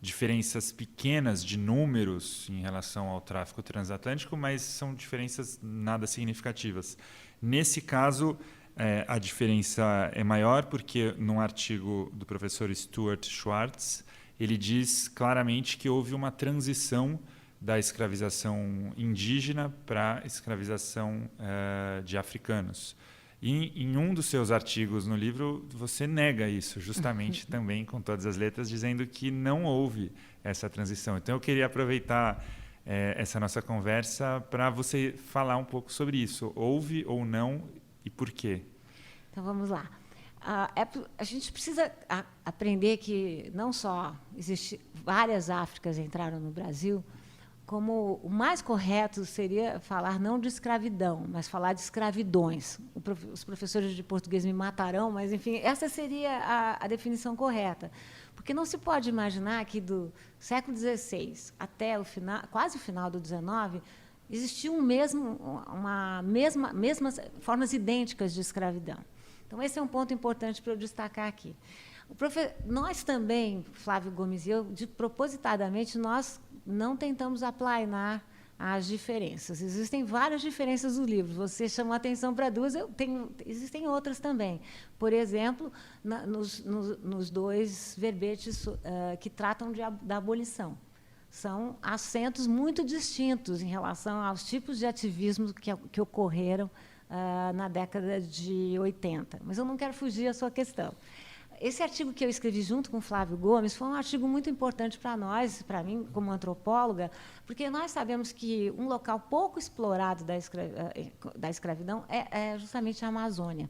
diferenças pequenas de números em relação ao tráfico transatlântico, mas são diferenças nada significativas. Nesse caso, a diferença é maior porque, num artigo do professor Stuart Schwartz, ele diz claramente que houve uma transição da escravização indígena para a escravização de africanos. E em um dos seus artigos no livro, você nega isso, justamente também com todas as letras, dizendo que não houve essa transição. Então, eu queria aproveitar essa nossa conversa para você falar um pouco sobre isso. Houve ou não e por quê? Então, vamos lá. A gente precisa aprender que não só várias Áfricas entraram no Brasil, como o mais correto seria falar não de escravidão, mas falar de escravidões. Os professores de português me matarão, mas, enfim, essa seria a definição correta. Porque não se pode imaginar que do século XVI até quase o final do XIX, existiam mesmas formas idênticas de escravidão. Então, esse é um ponto importante para eu destacar aqui. Nós também, Flávio Gomes e eu, propositadamente, nós não tentamos aplainar as diferenças. Existem várias diferenças no livro. Você chamou a atenção para duas, existem outras também. Por exemplo, nos dois verbetes que tratam da abolição. São acentos muito distintos em relação aos tipos de ativismo que ocorreram na década de 80. Mas eu não quero fugir à sua questão. Esse artigo que eu escrevi junto com o Flávio Gomes foi um artigo muito importante para nós, para mim, como antropóloga, porque nós sabemos que um local pouco explorado da escravidão é justamente a Amazônia.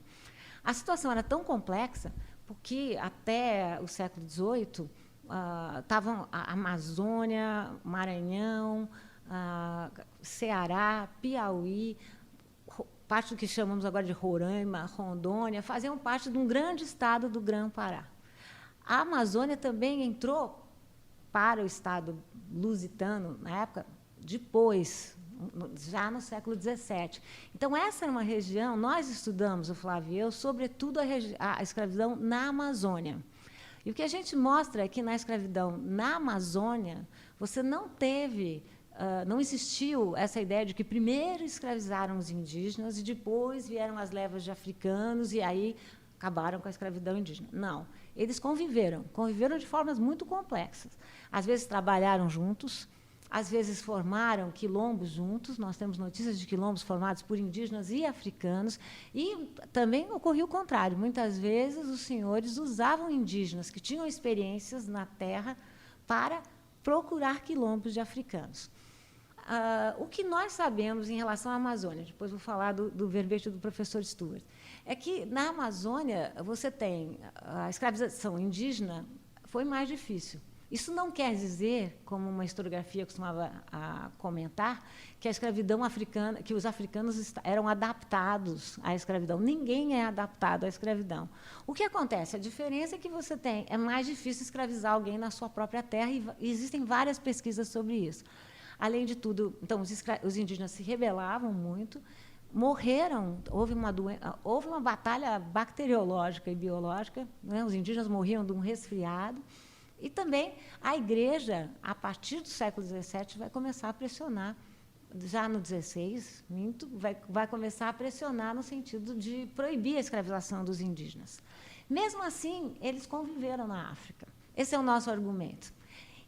A situação era tão complexa, porque até o século XVIII estavam a Amazônia, Maranhão, Ceará, Piauí, parte do que chamamos agora de Roraima, Rondônia, faziam parte de um grande estado do Grã-Pará. A Amazônia também entrou para o estado lusitano, na época, depois, já no século XVII. Então, essa era uma região, nós estudamos, o Flávio e eu, sobretudo a escravidão na Amazônia. E o que a gente mostra é que, na escravidão na Amazônia, você não teve... não existiu essa ideia de que primeiro escravizaram os indígenas e depois vieram as levas de africanos e aí acabaram com a escravidão indígena. Não. Eles conviveram de formas muito complexas. Às vezes trabalharam juntos, às vezes formaram quilombos juntos. Nós temos notícias de quilombos formados por indígenas e africanos. E também ocorria o contrário. Muitas vezes os senhores usavam indígenas que tinham experiências na terra para procurar quilombos de africanos. O que nós sabemos em relação à Amazônia, depois vou falar do verbete do professor Stuart, é que, na Amazônia, você tem a escravização indígena foi mais difícil. Isso não quer dizer, como uma historiografia costumava comentar, que a escravidão africana, que os africanos eram adaptados à escravidão. Ninguém é adaptado à escravidão. O que acontece? A diferença é que você tem, é mais difícil escravizar alguém na sua própria terra e existem várias pesquisas sobre isso. Além de tudo, então, os indígenas se rebelavam muito, morreram, houve uma batalha bacteriológica e biológica, né? Os indígenas morriam de um resfriado, e também a Igreja, a partir do século XVII, vai começar a pressionar, já no XVI, vai começar a pressionar no sentido de proibir a escravização dos indígenas. Mesmo assim, eles conviveram na África. Esse é o nosso argumento.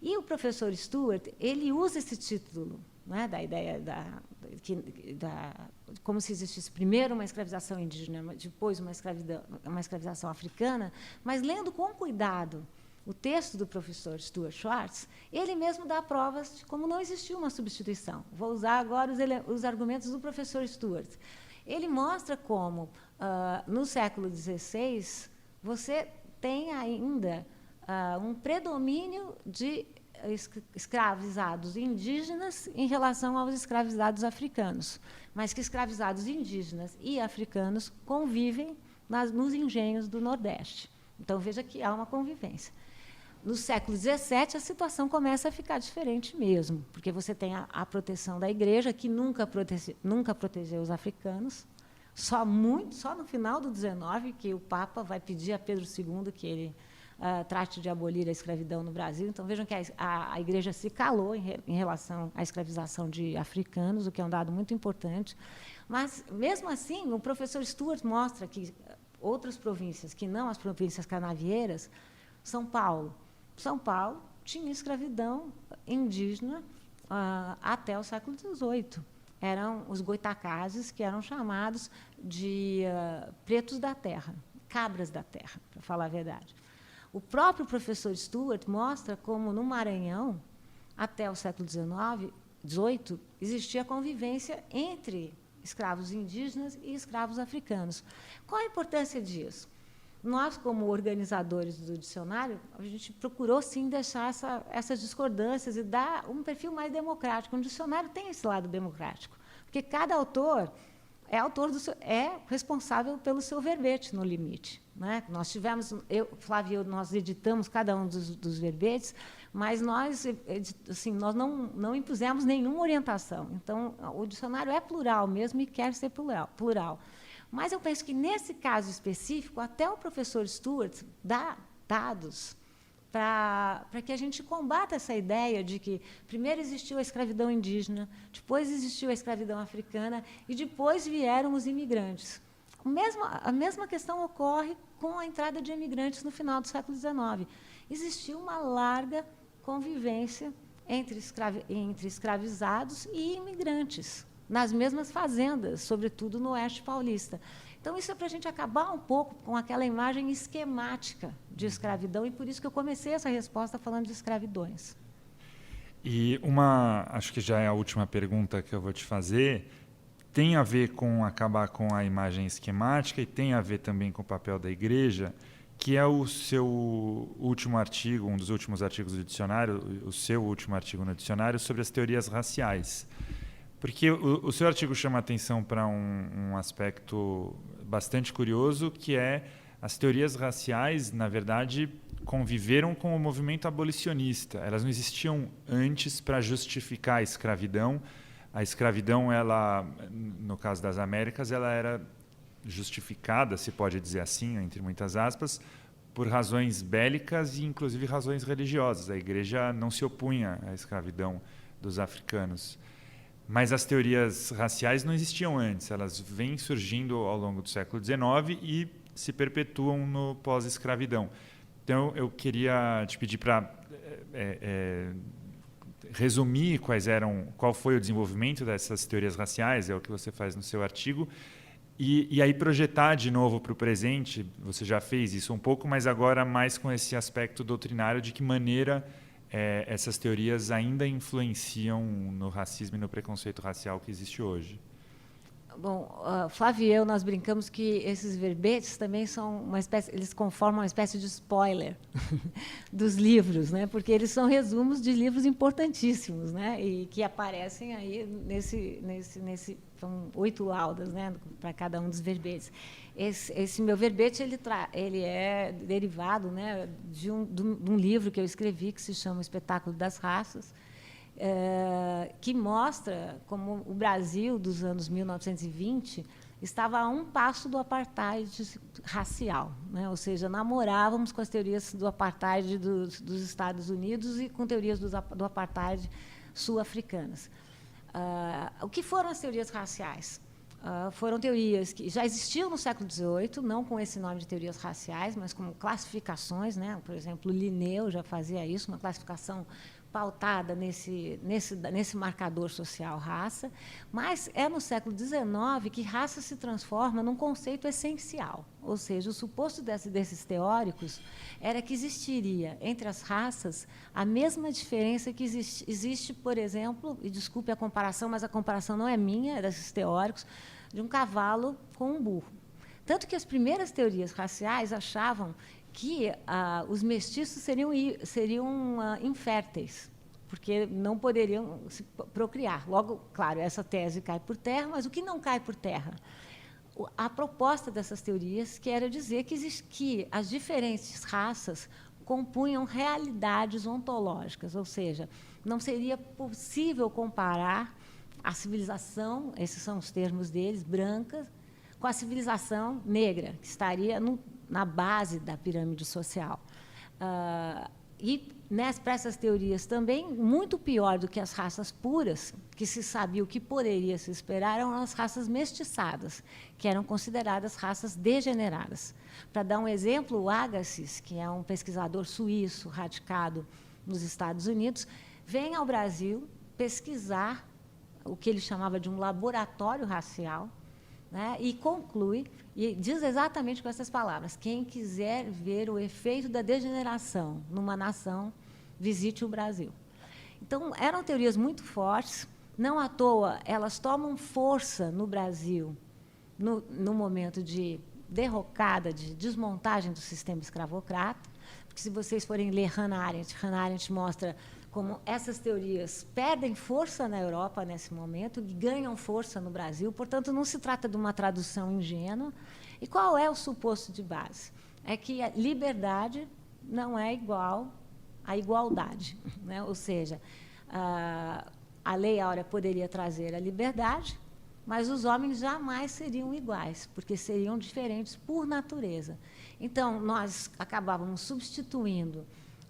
E o professor Stuart, ele usa esse título, né, da ideia como se existisse primeiro uma escravização indígena, depois uma escravização africana, mas lendo com cuidado o texto do professor Stuart Schwartz, ele mesmo dá provas de como não existiu uma substituição. Vou usar agora os argumentos do professor Stuart. Ele mostra como, no século XVI, você tem ainda um predomínio de escravizados indígenas em relação aos escravizados africanos, mas que escravizados indígenas e africanos convivem nos engenhos do Nordeste. Então, veja que há uma convivência. No século XVII, a situação começa a ficar diferente mesmo, porque você tem a proteção da Igreja, que nunca protegeu os africanos, só no final do XIX, que o Papa vai pedir a Pedro II que ele trate de abolir a escravidão no Brasil. Então, vejam que a Igreja se calou em relação à escravização de africanos, o que é um dado muito importante. Mas, mesmo assim, o professor Stuart mostra que outras províncias, que não as províncias canavieiras, São Paulo tinha escravidão indígena até o século XVIII. Eram os goitacazes, que eram chamados de pretos da terra, cabras da terra, para falar a verdade. O próprio professor Stuart mostra como, no Maranhão, até o século XVIII, existia convivência entre escravos indígenas e escravos africanos. Qual a importância disso? Nós, como organizadores do dicionário, a gente procurou, sim, deixar essas discordâncias e dar um perfil mais democrático. Um dicionário tem esse lado democrático, porque cada autor é responsável pelo seu verbete, no limite. Né? Nós tivemos, Flávia e eu, nós editamos cada um dos verbetes, mas nós não impusemos nenhuma orientação. Então, o dicionário é plural mesmo e quer ser plural. Mas eu penso que, nesse caso específico, até o professor Stuart dá dados para que a gente combata essa ideia de que primeiro existiu a escravidão indígena, depois existiu a escravidão africana e depois vieram os imigrantes. A mesma questão ocorre com a entrada de imigrantes no final do século XIX. Existiu uma larga convivência entre escravizados e imigrantes, nas mesmas fazendas, sobretudo no oeste paulista. Então, isso é para a gente acabar um pouco com aquela imagem esquemática de escravidão, e por isso que eu comecei essa resposta falando de escravidões. E acho que já é a última pergunta que eu vou te fazer, tem a ver com acabar com a imagem esquemática e tem a ver também com o papel da Igreja, que é o seu último artigo, um dos últimos artigos do dicionário, o seu último artigo no dicionário, sobre as teorias raciais. Porque o seu artigo chama atenção para um aspecto bastante curioso, que é as teorias raciais, na verdade, conviveram com o movimento abolicionista. Elas não existiam antes para justificar a escravidão. A escravidão, ela, no caso das Américas, ela era justificada, se pode dizer assim, entre muitas aspas, por razões bélicas e, inclusive, razões religiosas. A Igreja não se opunha à escravidão dos africanos. Mas as teorias raciais não existiam antes, elas vêm surgindo ao longo do século XIX e se perpetuam no pós-escravidão. Então, eu queria te pedir para resumir qual foi o desenvolvimento dessas teorias raciais, é o que você faz no seu artigo, e aí projetar de novo para o presente. Você já fez isso um pouco, mas agora mais com esse aspecto doutrinário, de que maneira essas teorias ainda influenciam no racismo e no preconceito racial que existe hoje. Bom, Flávia e eu, nós brincamos que esses verbetes também são eles conformam uma espécie de spoiler dos livros, né? Porque eles são resumos de livros importantíssimos, né? E que aparecem aí são 8 laudas, né? Para cada um dos verbetes. Esse meu verbete ele é derivado, né, de um livro que eu escrevi que se chama O Espetáculo das Raças, que mostra como o Brasil dos anos 1920 estava a um passo do apartheid racial, né? Ou seja, namorávamos com as teorias do apartheid dos Estados Unidos e com teorias do apartheid sul-africanas. O que foram as teorias raciais? Foram teorias que já existiam no século XVIII, não com esse nome de teorias raciais, mas como classificações, né? Por exemplo, Linneu já fazia isso, uma classificação pautada nesse marcador social raça, mas é no século XIX que raça se transforma num conceito essencial, ou seja, o suposto desses teóricos era que existiria entre as raças a mesma diferença que existe, por exemplo, e desculpe a comparação, mas a comparação não é minha, é desses teóricos, de um cavalo com um burro. Tanto que as primeiras teorias raciais achavam que os mestiços seriam inférteis, porque não poderiam se procriar. Logo, claro, essa tese cai por terra, mas o que não cai por terra? A proposta dessas teorias, que era dizer que as diferentes raças compunham realidades ontológicas, ou seja, não seria possível comparar a civilização, esses são os termos deles, branca, com a civilização negra, que estaria na base da pirâmide social. E, para essas teorias também, muito pior do que as raças puras, que se sabia o que poderia se esperar, eram as raças mestiçadas, que eram consideradas raças degeneradas. Para dar um exemplo, o Agassiz, que é um pesquisador suíço radicado nos Estados Unidos, vem ao Brasil pesquisar o que ele chamava de um laboratório racial, né, e conclui, e diz exatamente com essas palavras: quem quiser ver o efeito da degeneração numa nação, visite o Brasil. Então, eram teorias muito fortes, não à toa elas tomam força no Brasil no momento de derrocada, de desmontagem do sistema escravocrata, porque, se vocês forem ler Hannah Arendt mostra como essas teorias perdem força na Europa nesse momento e ganham força no Brasil. Portanto, não se trata de uma tradução ingênua. E qual é o suposto de base? É que a liberdade não é igual à igualdade, né? Ou seja, a Lei Áurea poderia trazer a liberdade, mas os homens jamais seriam iguais, porque seriam diferentes por natureza. Então, nós acabávamos substituindo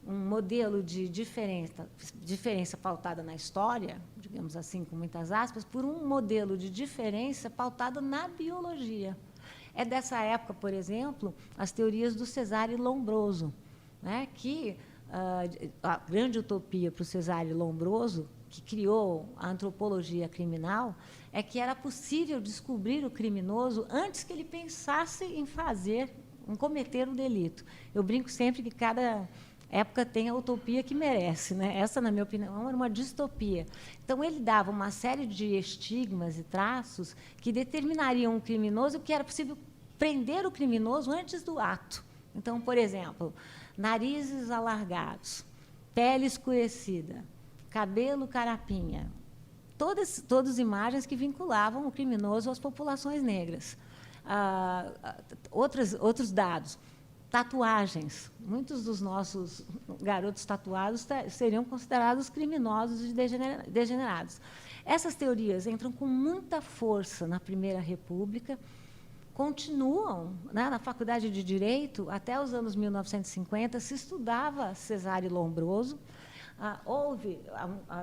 um modelo de diferença pautada na história, digamos assim, com muitas aspas, por um modelo de diferença pautado na biologia. É dessa época, por exemplo, as teorias do Cesare Lombroso, né, que a grande utopia para o Cesare Lombroso, que criou a antropologia criminal, é que era possível descobrir o criminoso antes que ele pensasse em cometer um delito. Eu brinco sempre que cada época tem a utopia que merece, né? Essa, na minha opinião, era uma distopia. Então, ele dava uma série de estigmas e traços que determinariam um criminoso, que era possível prender o criminoso antes do ato. Então, por exemplo, narizes alargados, pele escurecida, cabelo carapinha, todas imagens que vinculavam o criminoso às populações negras. Outros dados. Tatuagens. Muitos dos nossos garotos tatuados seriam considerados criminosos e degenerados. Essas teorias entram com muita força na Primeira República, continuam, né, na Faculdade de Direito, até os anos 1950, se estudava Cesare Lombroso. Houve,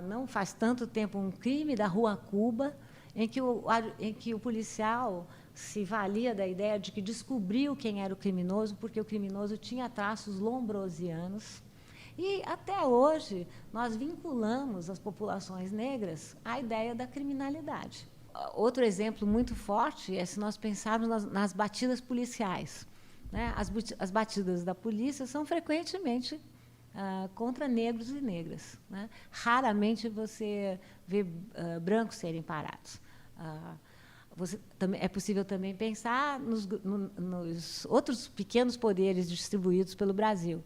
não faz tanto tempo, um crime da Rua Cuba, em que o policial se valia da ideia de que descobriu quem era o criminoso, porque o criminoso tinha traços lombrosianos. E, até hoje, nós vinculamos as populações negras à ideia da criminalidade. Outro exemplo muito forte é se nós pensarmos nas batidas policiais, né? As batidas da polícia são frequentemente contra negros e negras, né? Raramente você vê brancos serem parados. É possível também pensar nos outros pequenos poderes distribuídos pelo Brasil.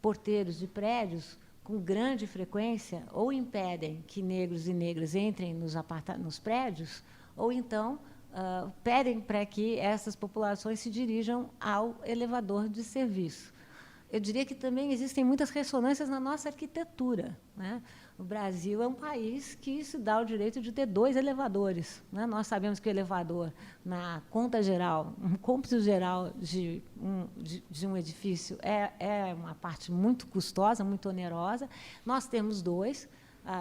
Porteiros de prédios, com grande frequência, ou impedem que negros e negras entrem nos prédios, ou então pedem para que essas populações se dirijam ao elevador de serviço. Eu diria que também existem muitas ressonâncias na nossa arquitetura, né? O Brasil é um país que se dá o direito de ter 2 elevadores, né? Nós sabemos que o elevador, na conta geral, um cômputo geral de um edifício, é uma parte muito custosa, muito onerosa. Nós temos 2,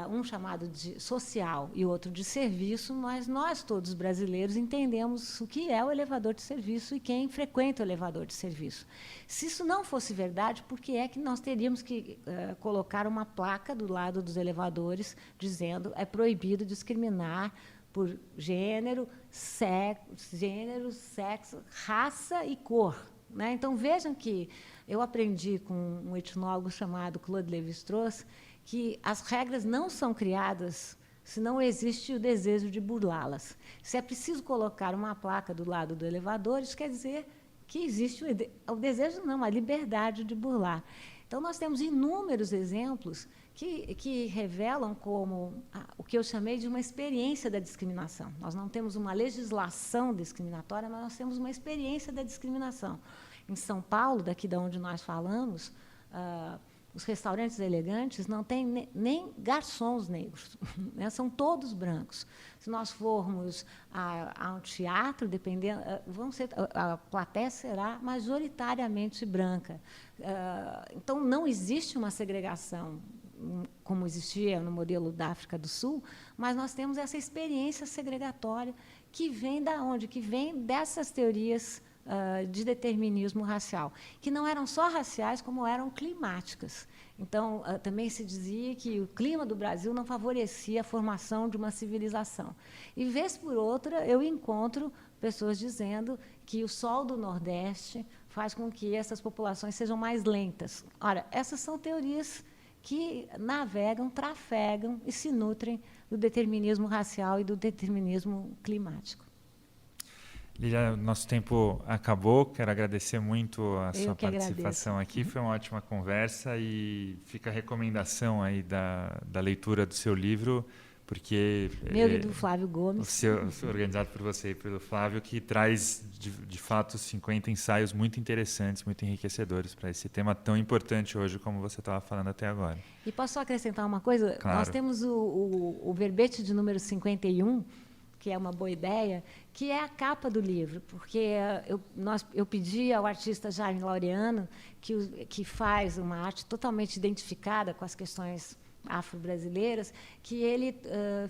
um chamado de social e outro de serviço, mas nós, todos brasileiros, entendemos o que é o elevador de serviço e quem frequenta o elevador de serviço. Se isso não fosse verdade, por que é que nós teríamos que colocar uma placa do lado dos elevadores dizendo é proibido discriminar por gênero, sexo, raça e cor, né? Então, vejam que eu aprendi com um etnólogo chamado Claude Lévi-Strauss que as regras não são criadas se não existe o desejo de burlá-las. Se é preciso colocar uma placa do lado do elevador, isso quer dizer que existe o desejo, não, a liberdade de burlar. Então, nós temos inúmeros exemplos que revelam como o que eu chamei de uma experiência da discriminação. Nós não temos uma legislação discriminatória, mas nós temos uma experiência da discriminação. Em São Paulo, daqui de onde nós falamos, os restaurantes elegantes não têm nem garçons negros, né? São todos brancos. Se nós formos a um teatro, dependendo, a plateia será majoritariamente branca. Então, não existe uma segregação como existia no modelo da África do Sul, mas nós temos essa experiência segregatória que vem da onde? Que vem dessas teorias de determinismo racial, que não eram só raciais, como eram climáticas. Então, também se dizia que o clima do Brasil não favorecia a formação de uma civilização. E, vez por outra, eu encontro pessoas dizendo que o sol do Nordeste faz com que essas populações sejam mais lentas. Ora, essas são teorias que navegam, trafegam e se nutrem do determinismo racial e do determinismo climático. Lília, nosso tempo acabou. Quero agradecer muito a sua participação aqui. Foi uma ótima conversa e fica a recomendação aí da leitura do seu livro, porque meu e do Flávio Gomes, organizado por você e pelo Flávio, que traz de fato 50 ensaios muito interessantes, muito enriquecedores para esse tema tão importante hoje, como você estava falando até agora. E posso só acrescentar uma coisa? Claro. Nós temos o verbete de número 51, que é uma boa ideia, que é a capa do livro, porque eu pedi ao artista Jaime Laureano, que faz uma arte totalmente identificada com as questões afro-brasileiras, que ele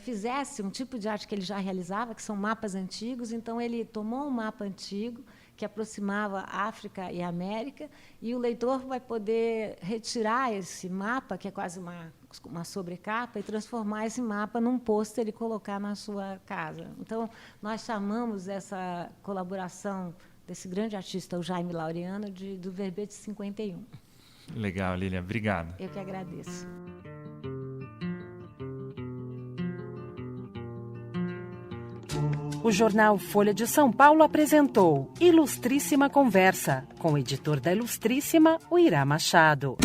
fizesse um tipo de arte que ele já realizava, que são mapas antigos. Então, ele tomou um mapa antigo que aproximava África e América, e o leitor vai poder retirar esse mapa, que é quase uma sobrecapa, e transformar esse mapa num pôster e colocar na sua casa. Então, nós chamamos essa colaboração desse grande artista, o Jaime Laureano, do Verbete 51. Legal, Lília. Obrigado. Eu que agradeço. O jornal Folha de São Paulo apresentou Ilustríssima Conversa, com o editor da Ilustríssima, o Irá Machado.